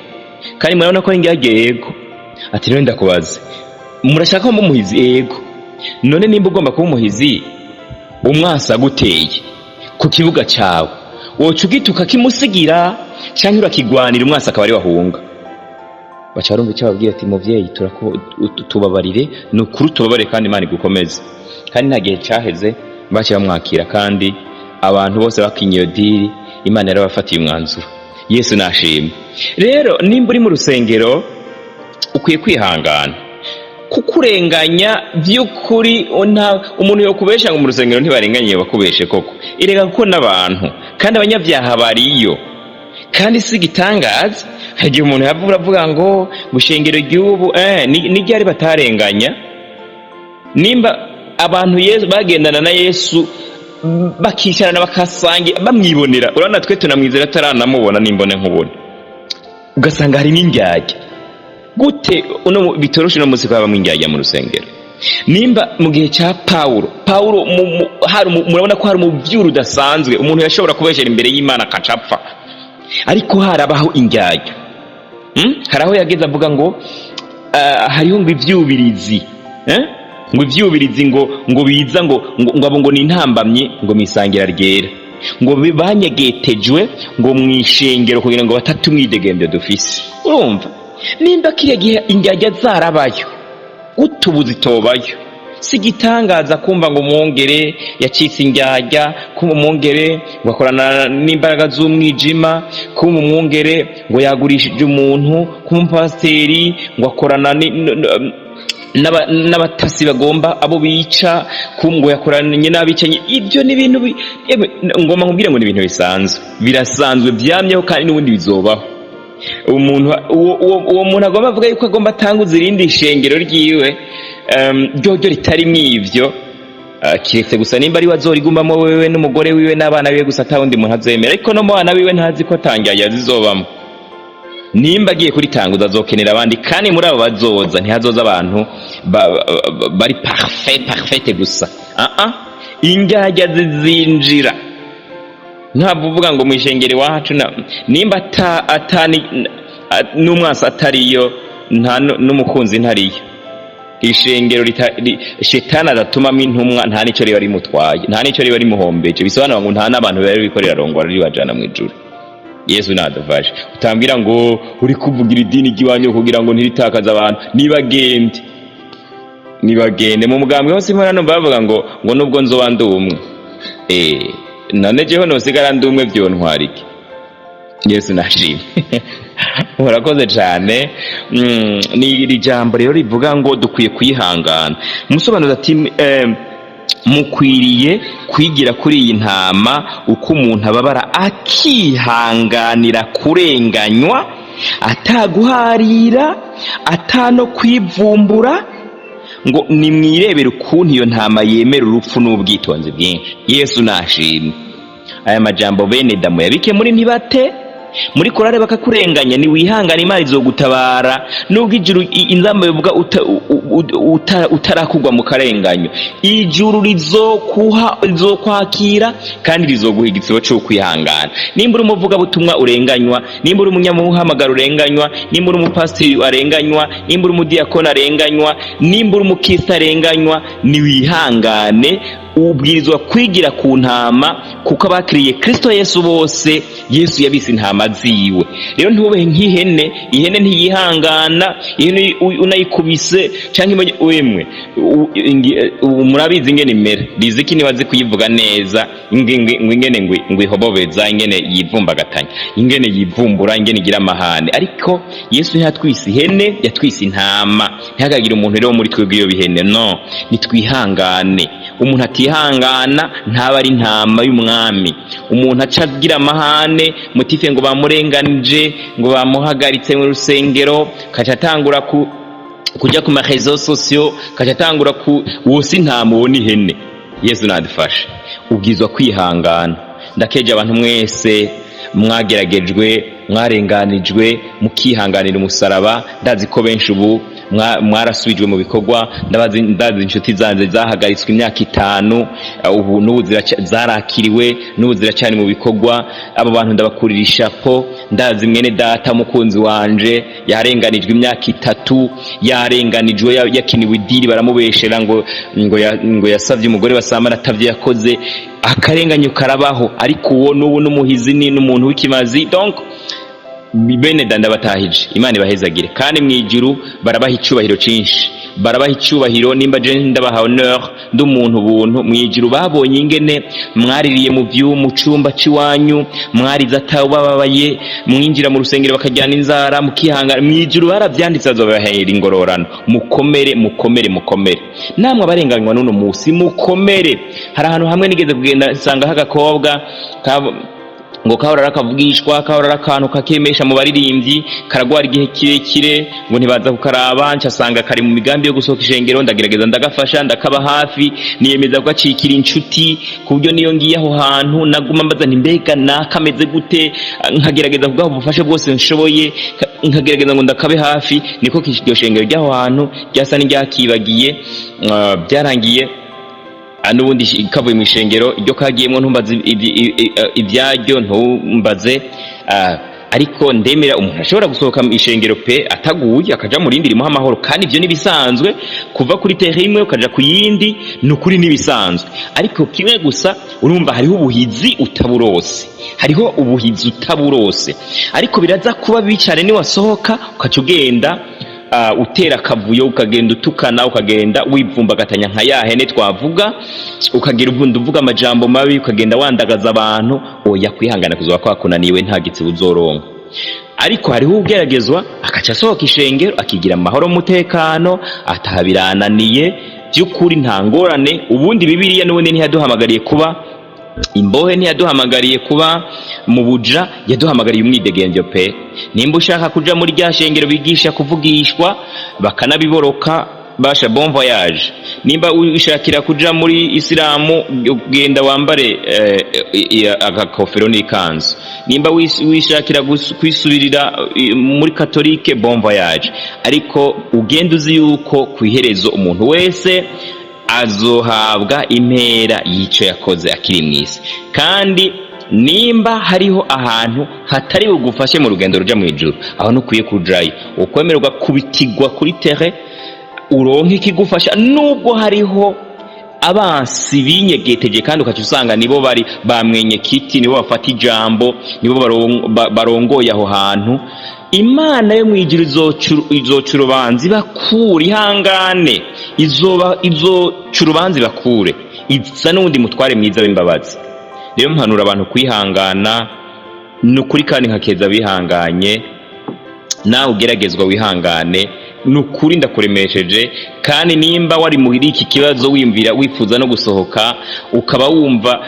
Kandi murabona ko ngiye yego. Ati none ndakubaze, murashaka ko mumuhizi? Ego. None nimba ugomba kuba umuhizi umwasa guteye ku kibuga cyawe, woca ugituka kimusigira cyangwa urakigwanira umwasa akaba ari wahunga? Baca barumva icyo babwira ati muvyeyi tubabarire, ni ukuri tubabarire kandi Imana igukomeze. Kandi nta gihe cyaheze baca bamwakira, kandi abantu bose bakinye iyo diri, Imana yarabafatiye umwanzuro. Yesu nashimwe. Rero nimba uri mu rusengero ukwiye kwihangana, kukurenganya by'ukuri umuntu yokubesha ngo mu rusengero ntibarenganye bakubeshe koko, irega kuko n'abantu kandi abanyabyaha bariyo, kandi si gitangaza hagiye umuntu yavuga ngo gushengero ry'ubu n'iryari batarenganya. Nimba abantu Yesu bagendana na Yesu bakicarana bakasangira bamwibonera, urabona twe tunamwizera ataranamubona nimbone nkubone, ugasanga hari n'indyarya gute bitoroshe no musiko baba mwindyarya mu rusengero. Nimba mu gihe cya Paulo murabona ko hari umuvyuru udasanzwe, umuntu yashobora kubeshera imbere y'Imana akacapfa, ariko harabaho indyarya. Haraho yageze avuga ngo hariho ngo ivyubirizi ngo ivyubirizi ngo biza ngo abo ngo ni intambamye ngo misangira ryera, ngo banyegetejwe ngo mwishengero kugira ngo batatumwidegembyo dufise. Urumva nimba kiriya gihe indyarya zarabayo, utubuzi tobayo, si gitangaza kumva ngo umwongere yacitse indyarya, kumva umwongere ngo akorana n'imbaraga z'umwijima, kumva umwongere ngo yagurishije umuntu, kumva umupasiteri ngo akorana n'abatasi bagomba abo bica, ngo yakoranye n'abicanyi. Ibyo ni ibintu ngoma nkubwire ngo ni ibintu bisanzwe, birasanzwe byamyeho kandi n'ubundi bizobaho. Uwo muntu agomba avuga yuko agomba atanguza irindi shengero ryiwe ryo ritari mw'ivyo, kiretse gusa nimba ari wazorigumamo wewe n'umugore wiwe n'abana biwe gusa, atawundi muntu azemera. Ariko no mu bana biwe ntazi ko tangyaya zizobamo. Nimba agiye kuritanguza azokenera abandi, kandi muri abo bazoza ntihazoza abantu bari parfait gusa. Indyarya zizinjira. Ntabwo uvuga ngo mwishengere wacu nimba atani n'umwasa atariyo, nta n'umukunzi ntariyo, ishengero shetani adatumamo intumwa, nta nico riba rimutwaye, nta nico riba rimuhombeje. Bisobanura ngo nta n'abantu bari bikorera rongora ribajana mu ijuru. Yesu nadufashe. Utambwira ngo uri kuvugira idini ry'iwanyu kugira ngo ntiritakaza abantu. Nibagende mu mugambwe hose imana no bavuga ngo nubwo nzoba ndumwe, none jeho nosigara ndumwe vyontwarike. Yesu nashimwe. Murakoze cyane. Ni iri jambo rero rivuga ngo dukwiye kwihangana. Musobanuza ati mukwiriye kwigira kuri iyi ntama uko umuntu ababara akihanganira kurenganywa, ataguharira, atano kwivumbura, ngo nimwirebere ukuntu iyo ntama yemera urupfu n'ubwitonzi bwinshi. Yesu nashimwe. Aya majambo bene damu yabike muri ntibate muri korale bakakurenganya, ni wihangana, Imana izogutabara. Nubwo ijuru inzamba bivuga utarakugwa mu karenganyo, ijuru rizokwakira kandi rizoguha igitsebo cyo kwihangana. Nimba uri umuvuga butumwa urenganywa, nimba uri umunyamuhamagaro urenganywa, nimba uri umupasiteri arenganywa, nimba uri umudiyakoni arenganywa, nimba uri umukristo arenganywa, ni wihangane ubwirizwa kwigira ku ntama, kuko abakiriye Kristo Yesu bose Yesu yabise intama ziwe. Rero ntube nk'ihene. Ihene ntiyihangana, ihene unayikubise canke wemwe murabizi ingene imera. Riziki nibazi kuyivuga neza, ingene ngwihobobeza, ingene yivumbagatanya, ingene yivumbura, ingene igira amahane. Ariko Yesu ntiyatwise ihene, yatwise intama. Ntihagagire umuntu rero muri twebwe iyo bihene, no, nitwihangane. Umuntu atihangana ntaba ari intama y'umwami. Umuntu acagira amahane, mutife ngo bamurenganije, ngo bamuhagaritse mu rusengero, kacatangura kujya ku marezo sociaux, kacatangura wose intama, uwo ni ihene. Yesu nadufashe. Ubwizwa kwihangana. Ndakeje abantu mwese mwageragejwe, mwarenganijwe, mukihanganira umusaraba. Ndazi ko benshi ubu mwarasubijwe mu bikorwa. ndazi inshuti zanjye zahagaritswe imyaka 5, ubu n'ubu zarakiriwe, n'ubu ziracyari mu bikorwa. Abo bantu ndabakurira ishapo. Ndazi mwene data mukunzi wanje yarenganijwe imyaka 3, yarenganijwe, yakiniwe idiri, baramubeshera ngo yasavye umugore basamara atavye yakoze. Akarenganyo karabaho, ariko uwo n'ubu n'umuhizi ni n'umuntu w'ikimazi. Donc bene danda batahije, Imana ibahezagire. Kandi mwijuru barabaha icubahiro cinshi, barabaha icubahiro. Nimba je ndabaha honneur ndumuntu buntu, mwijuru babonye ingene mwaririye mu cumba ciwanyu, mwariza atababaye, mwinjira mu rusengero bakajyana inzara, mukihangana. Mwijuru baravyanditse azobahera ingororano. Mukomere, mukomere, mukomere. Namwe abarenganywa n'uno musi mukomere. Hari ahantu hamwe nigeze kugenda nsanga hagakobwa ngo kahora rakavugishwa, kahora rakantu kakemesha mu baririmbyi, karagwara igihe kirekire, ngo ntibaza kukaraba. Ncasanga kari mu migambi yo gusohoka ishengero. Ndagerageza ndagafasha, ndakaba hafi, niyemeza kugacikira inshuti, kubyo niyo ngiye aho hantu naguma mbaza nti mbega nakameze gute, nkagerageza kugaha ubufashe bwose nshoboye, nkagerageza ngo ndakabe hafi. Niko kiryo shengero ry'aho hantu ryasa n'iryakibagiye. Byarangiye n'ubundi kavuye mu ishengero iryo kagiyemo. Ntumbaze ibyaryo, ntumbaze. Ariko ndemera umuntu ashobora gusohoka mu ishengero pe ataguye, akaja mu rindi rimuha amahoro. Kandi ivyo nibisanzwe, kuva kuri terre imwe ukaja ku yindi, nukuri nibisanzwe. Ariko kimwe gusa, urumva hariho ubuhizi utaburose, hariho ubuhizi utaburose. Ariko biraza kuba bicare ni wasohoka ukaca ugenda utera kavuyo, ukagenda utukana, ukagenda wivumbagatanya nka yahene twavuga, ukagira ubundi uvuga amajambo mabi, ukagenda wandagaza abantu. Oya, kwihangana kuzoba kwakunaniwe ntagitse uzoronka. Ariko hariho ugeragezwa akaca asohoka ishengero, akigira amahoro umutekano, atabirananiye by'ukuri nta ngorane. Ubundi Bibiliya n'ubundi ntiyaduhamagariye kuba imbohe, ntiyaduhamagariye kuba mu buja, yaduhamagariye umwidegenzo pe. Nimba ushaka kuja muri rya shengero bigisha kuvugishwa bakanabiboroka, basha bon voyage. Nimba ushakira kuja muri Islamu, ugenda wambare agakofero n'ikanzu. Nimba wishakira kwisubirira muri Katolike, bon voyage. Ariko ugenda uzi yuko kwiherezo umuntu wese azohabwa impera yico yakoze akiri mwisi. Kandi nimba hariho ahantu hatari bugufashe mu rugendo ruja mu ijuru, aho nukwiye kujayo, ukwemererwa kubitigwa kuri terre, uronke ikigufasha. Nubwo hariho abansi binyegeteje, kandi ukaca usanga nibo bari bamwenye kiti, nibo bafata ijambo, nibo barongoye aho hantu. Imana yo mwijuru izocura urubanza bakure. Ihangane, izocura urubanza bakure. Isa n'undi mutware mwiza w'imbabazi. Rero mpanura abantu kwihangana nukuri, kandi nkakeza bihanganye. Nawe ugeragezwa wihangane, nukuri ndakuremesheje. Kandi nimba wari muri iki kibazo wimvira wifuza no gusohoka, ukaba wumva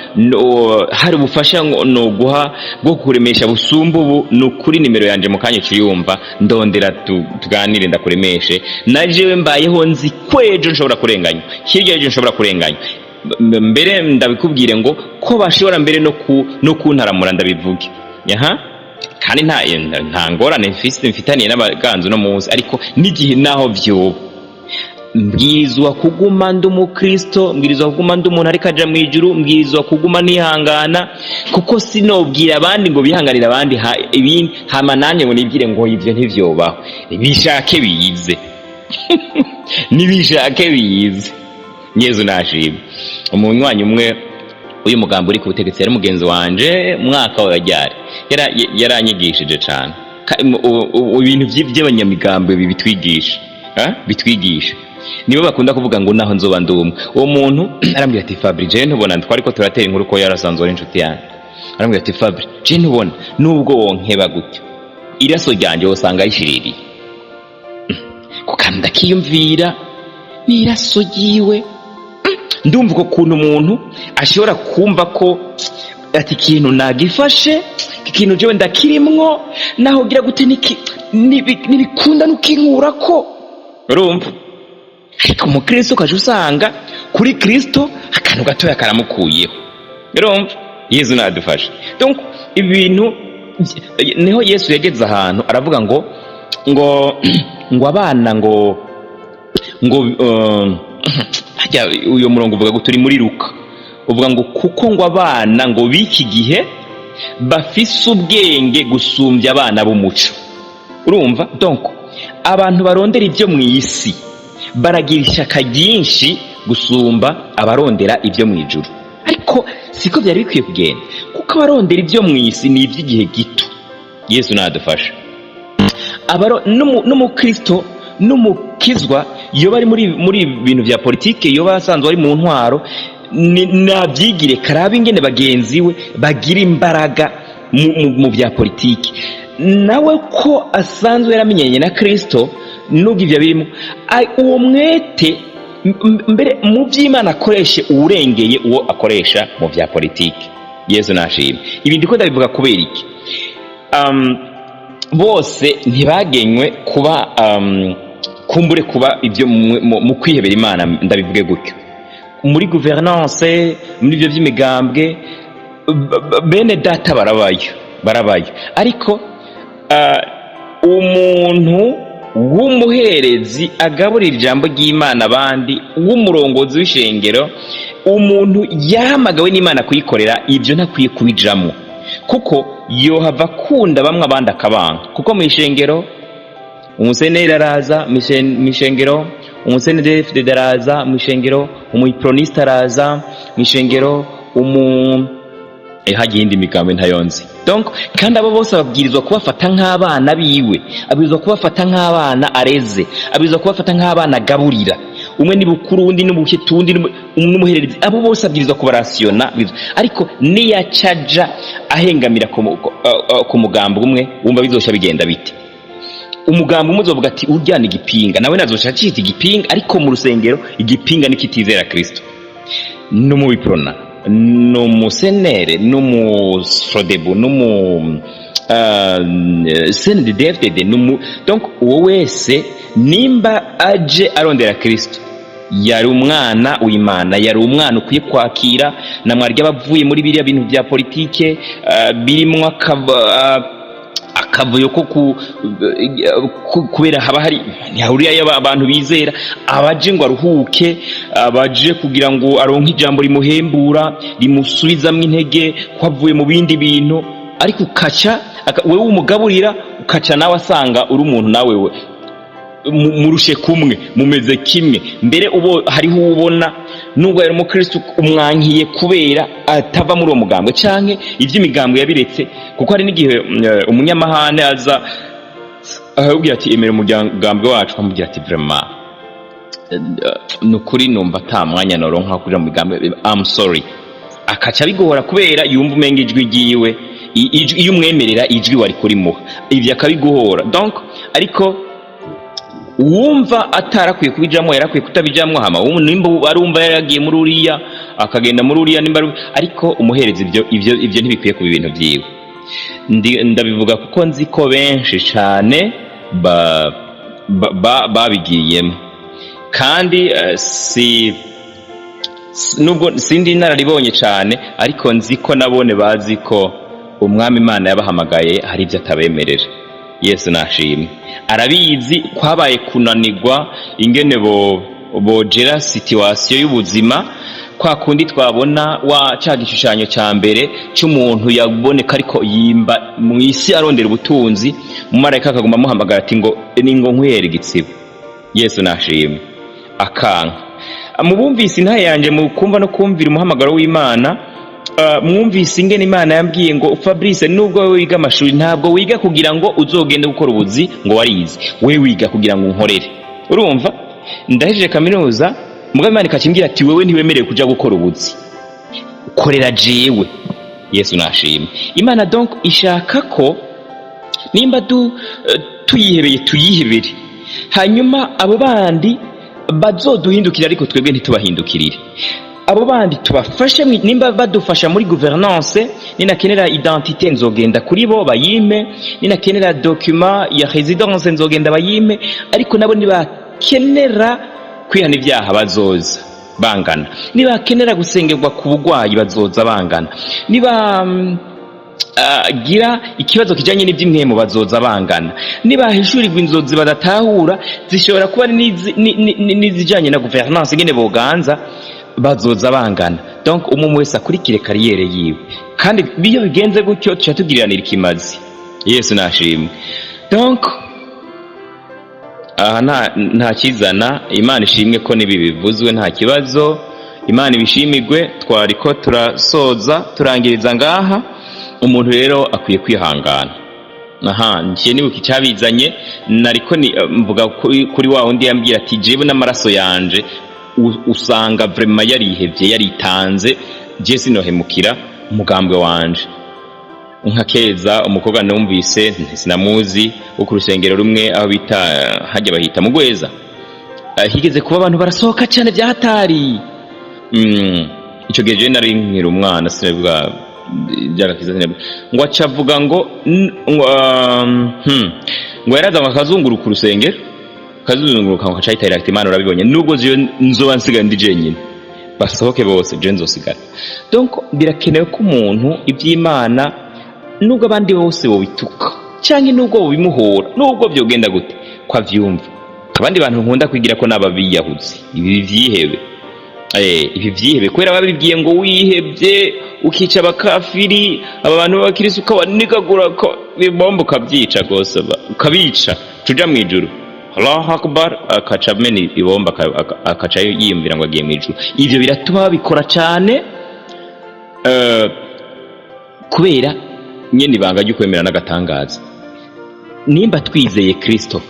hari ubufasha no guha bwo kuremesha busumba ubu, nukuri nimero yanje mu kanya cyuyumva, ndondera tuganire ndakuremeshe. Najewe mbayeho nzi kwejo nshobora kurenganya, hirya y'ejo nshobora kurenganya. Mbere ndabikubwire ngo ko bashobora mbere no kuntaramura ndabivuge. Kandi nta ngorane mfitaniye n'abaganzu no munsi. Ariko n'igihe naho vyo mbwirizwa kuguma ndi umukristo, mbwirizwa kuguma ndi umuntu ariko aja mu ijuru, mbwirizwa kuguma nihangana. Kuko sinobwira abandi ngo bihanganira abandi ibindi hama nanye ngo nibwire ngo ivyo ntivyobaho. Bishake biyize nibishake biyize. Yezu nashimwe. Umunywanyi umwe uyu mugambo uri ku butegetsi yari mugenzi wanje mwaka wa ryari yaranyigishije cyane ibintu by'abanyamigambo bitwigisha nibo bakunda kuvuga ngo naho nzoba ndumwe. Uwo muntu arambwira ati Fabri je ntubona twari ko turatera inkuru ko yarasanzwe ari inshuti yanjye. Arambwira ati Fabri je ntubona nubwo wonkeba gutyo iraso ryanje wosanga yishiririye kukanda kiyumvira n'iraso yiwe. Ndumva ko kuntu umuntu ashobora kumva ko ati ikintu nagifashe ikintu jewe ndakirimwo naho gira gute nibikunda nukinkura ko urumva. Ariko mu Kristo kaje usanga kuri Kristo akantu gatoya karamukuyeho urumva. Yezu nadufashe. Donc ibintu niho Yesu yageze ahantu aravuga ngo abana ngo uyo murongo uvuga ngo turi muri Luka uvuga ngo kuko ngo abana ngo biki gihe bafise ubwenge gusumbya abana b'umuco urumva. Donc abantu barondera ibyo mu isi baragira ishyaka ryinshi gusumba abarondera ibyo mu ijuru. Ariko siko byari bikwiye kugenda kuko abarondera ibyo mu isi ni iby'igihe gito. Yesu nadufasha. N'umukristo n'umukizwa iyo bari muri bintu bya politike iyo basanzwe ari mu ntwaro nabyigire karabe ingene bagenzi we bagira imbaraga mu bya politike. Nawe ko asanzwe yaramenyanye na Kristo nubwo ibyo birimo uwo mwete mbere mu by'Imana akoreshe uwurengeye uwo akoresha mu bya politike. Yesu nashimwe. Ibi ndiko ndabivuga kubera iki? Bose ntibagenywe kuba kumbure kuba ibyo mu kwihebera Imana, ndabivuge gutyo. Muri gouvernance muri ibyo by'imigambwe bene data barabayo ariko umuntu w'umuherezi agaburira ijambo ry'Imana abandi w'umurongozi w'ishengero umuntu yahamagawe n'Imana kuyikorera ibyo ntakwiye kubijamo kuko yohava akunda bamwe abandi akabanga. Kuko mu ishengero umuseneri araza mu ishengero, umuseneri FDD araza mu ishengero, umuproniste araza mu ishengero, hagiye indi migambo ntayonzi. Donc kandi abo bose babwirizwa kubafata nk'abana biwe, abwirizwa kubafata nk'abana areze, abwirizwa kubafata nk'abana gaburira. Umwe ni bukuru undi n'ubuke tundi n'umuhererezi, abo bose abwirizwa kubarasiona. Ariko niyacaja ahengamira ku mugambo umwe wumva bizosha bigenda bite? Umugambo umwe uzovuga ati urya ni igipinga, nawe nazosha cita igipinga, ariko mu rusengero igipinga nikitizera Kristo. No mu biprona no musenere no mu Frodebu no mu CNDD-FDD donc uwo wese nimba aje arondera Kristo yari umwana w'Imana, yari umwana ukwiye kwakira na mwarya bavuye muri biriya bintu bya politike birimo akavuyo ko kubera haba hari ntihahuriye abantu bizera abaje ngo aruhuke, abaje kugira ngo aronke ijambo rimuhembura rimusubizamwe intege kwavuye mu bindi bintu. Ariko ukaca wewe umugaburira ukaca nawe asanga uri umuntu nawe murushe kumwe mumeze kimwe. Mbere hariho ubona nubwo yari umukristo umwankiye kubera atava muri uwo mugambwe canke ivy'imigambwe yabiretse. Kuko hari n'igihe umunyamahane aza ahubwira ati emera umugambwe wacu, akamubwira ati vraiment nukuri numva ata mwanya noronka kuja mu migambwe, I'm sorry. Akaca bigora kubera yumva umenga ijwi ryiwe iyo umwemerera ijwi wari kurimuha ivyo akabiguhora. Donc ariko uwumva atarakwiye kubijamwo yarakwiye kutabijamwo, hama nimba arumva yaragiye muri uriya akagenda muri uriya nimba, ariko umuhereza ibyo ntibikwiye kuba ibintu vyiwe. Ndabivuga kuko nzi ko benshi cyane babigiyemo kandi nubwo sindi nararibonye cyane, ariko nzi ko nabone bazi ko umwami Imana yabahamagaye hari ibyo atabemerera. Yesu nashimwe. Arabizi kwabaye kunanirwa ingene bogera situation y'ubuzima, kwa kundi twabona ca gishushanyo ca mbere cy'umuntu yaboneka ariko yimba mu isi arondera ubutunzi, umumarayika akaguma amuhamagara ati ngo ningo nkwere igitsibo. Yesu nashimwe. Akanka mu bumvise intahe yanjye mu kumva no kumvira umuhamagaro w'Imana, mwumvise ingene Imana yambwiye ngo Fabrice, nubwo wowe wiga amashuri ntabwo wiga kugira ngo uzogende gukora ubuzi ngo warize, we wiga kugira ngo unkorere. Urumva, ndahejeje kaminuza, mugabo Imana ikacimbwira ati wewe ntiwemerewe kuja gukora ubuzi, korera jewe. Yesu nashimye. Imana donc ishaka ko nimba tuyihebeye tuyihebere, hanyuma abo bandi bazoduhindukira ariko twebwe ntitubahindukirire. Abo bandi tubafashe, nimba badufasha muri gouvernance, ninakenera identité nzogenda kuri bo bayime, ninakenera document ya résidence nzogenda bayime, ariko nabo nibakenera kwihana ibyaha bazoza bangana, nibakenera gusengerwa ku bugwayi bazoza bangana, niba gira ikibazo kijanye n'iby'imwemo bazoza bangana, nibahishurirwa inzozi badatahura zishobora kuba n'izijanye na gouvernance ngene boganza bazoza bangana. Donc umwe wese akurikire kariyere yiwe, kandi biyo bigenze gutyo tuca tugiriranira ikimazi. Yesu nashimwe. Donc nta kizana, Imana ishimwe ko nibi bivuzwe nta kibazo, Imana ibishimigwe. Twariko turasoza turangiriza ngaha. Umuntu rero akwiye kwihangana. Ngiye nibuka icyabizanye, nariko mvuga kuri wa wundi yambwira ati jewe n'amaraso yanje usanga vraiment yarihevye yaritanze, je sinohemukira umugambwe wanje. Nkakeza umukobwa numvise sinamuzi wo ku rusengero rumwe aho bita hajya bahita mu Gweza, higeze kuba abantu barasohoka cyane bya hatari. Ico geje nari nkiri umwana sinabwa byagakiza ngo acavuga ngo yaraza akazunguruka ku rusengero, kazunguruka ngo acaita direct. Imana urabibonye, nubwo ziyo nzoba nsigaye ndi jenyine, basohoke bose je nzosigara. Donc birakenewe ko umuntu iby'Imana nubwo abandi bose bo bituka cyangwa nubwo bo bimuhora, nubwo byogenda gute kwa vyumva. Abandi bantu nkunda kwigira ko nababiyahuzi ibi vyihebe, ibi vyihebe kwera babibwiye ngo wihebye ukica abakafiri, aba bantu b'abakirisi ukabanikagura ko bibomba ukabyica gose, ukabica tuja mu ijuru. Allahu Akbar, akaca meni ibomba akaca yiyumvira ngo agiye mu ijuru. Ivyo biratuma babikora cyane kubera nyene ibanga ryo kwemera n'agatangaza. Nimba twizeye Kristo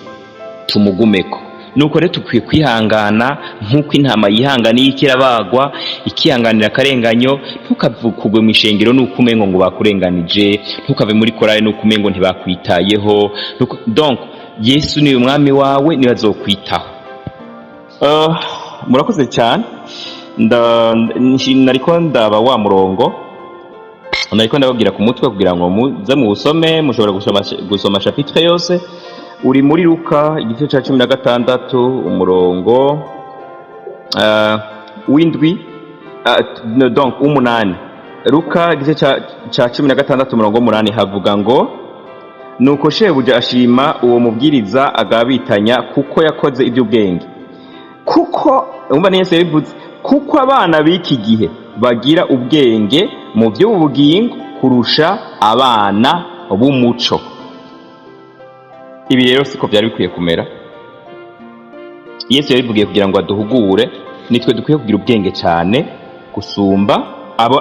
tumugumeko, nuko rero tukwiye kwihangana nk'uko intama yihanganiye ikirabagwa ikihanganira akarenganyo. Ntukavukugwe mu ishengero nuko umengo ngo bakurenganije, ntukave muri korale nuko umengo ntibakwitayeho. Donc Yesu ni umwami wawe, niwe azokwitaho. Murakoze cyane. Nariko ndaba wa murongo, nariko ndababwira ku mutwe kugira ngo muze mu usome, mushobora gusoma chapitre yose. Uri muri Luka igice cya 16 umurongo w'indwi, donc umunani. Luka igice cya 16 umurongo w'umunani havuga ngo nuko shebuja ashima uwo mubwiriza agabitanya kuko yakoze iby'ubwenge. Kuko umva ni Yesu yabivuze, kuko abana b'iki gihe bagira ubwenge mu by'ubugingo kurusha abana b'umuco. Ibi rero siko byari bikwiye kumera. Yesu yabivugiye kugira ngo aduhugure, nitwe dukwiye kugira ubwenge cyane gusumba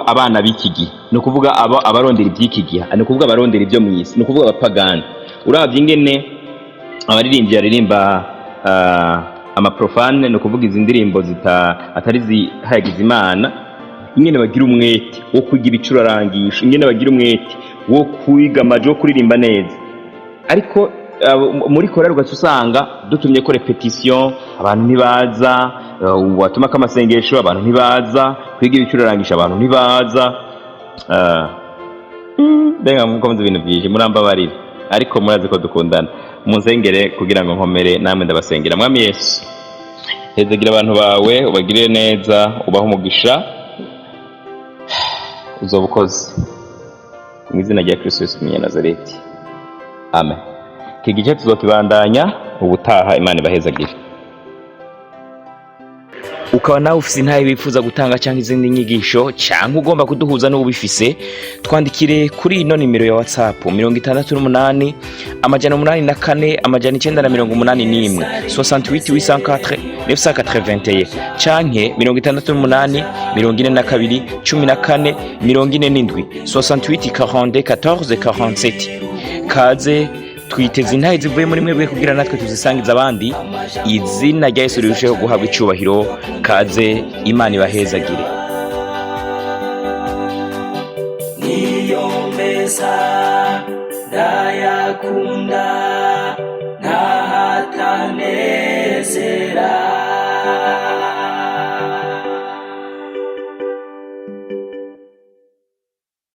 abana b'iki gihe. No kuvuga abarondera iby'iki gihe, no kuvuga abarondera ibyo mu isi, no kuvuga abapagani. Uravye ingene abaririmbyi aririmba amaprofane, no kuvuga izi ndirimbo atari zihayagiza Imana, ingene bagira umwete wo kwiga ibicurarangisho, ingene bagira umwete wo kwiga amajo kuririmba neza. Ariko muri korali ugasanga dutumye ko repetition abantu ntibaza, watuma kamasengesho abantu ntibaza, kwiga ibicurarangisha abantu ntibaza. Benga mukomeze ibintu byije murambabarira, ariko murazi ko dukundana. Munsengere kugira ngo nkomere, namwe ndabasengera. Mwami Yesu, hezagira abantu bawe, ubagirire neza, ubaho umugisha, uzobukoze mu izina rya Kristo Yesu Nazareti, amen. Kigice tuzokibandanya ubutaha. Imana ibahezagire. Ukaba nawe ufise intaye bifuza gutanga cyangwa izindi nyigisho, cyangwa ugomba kuduhuza n'ubifise, twandikire kuri ino nimero ya WhatsApp 68 884 981 68 804 981 canke 68 42 14 47 68 42 14 47. Kaze twiteze intahe zivuye muri mwebwe kugira natwe tuzisangiza abandi. Izina rya Yesu rirusheho guhabwa icubahiro. Kaze, Imana ibahezagire. Niyo meza ndayakunda.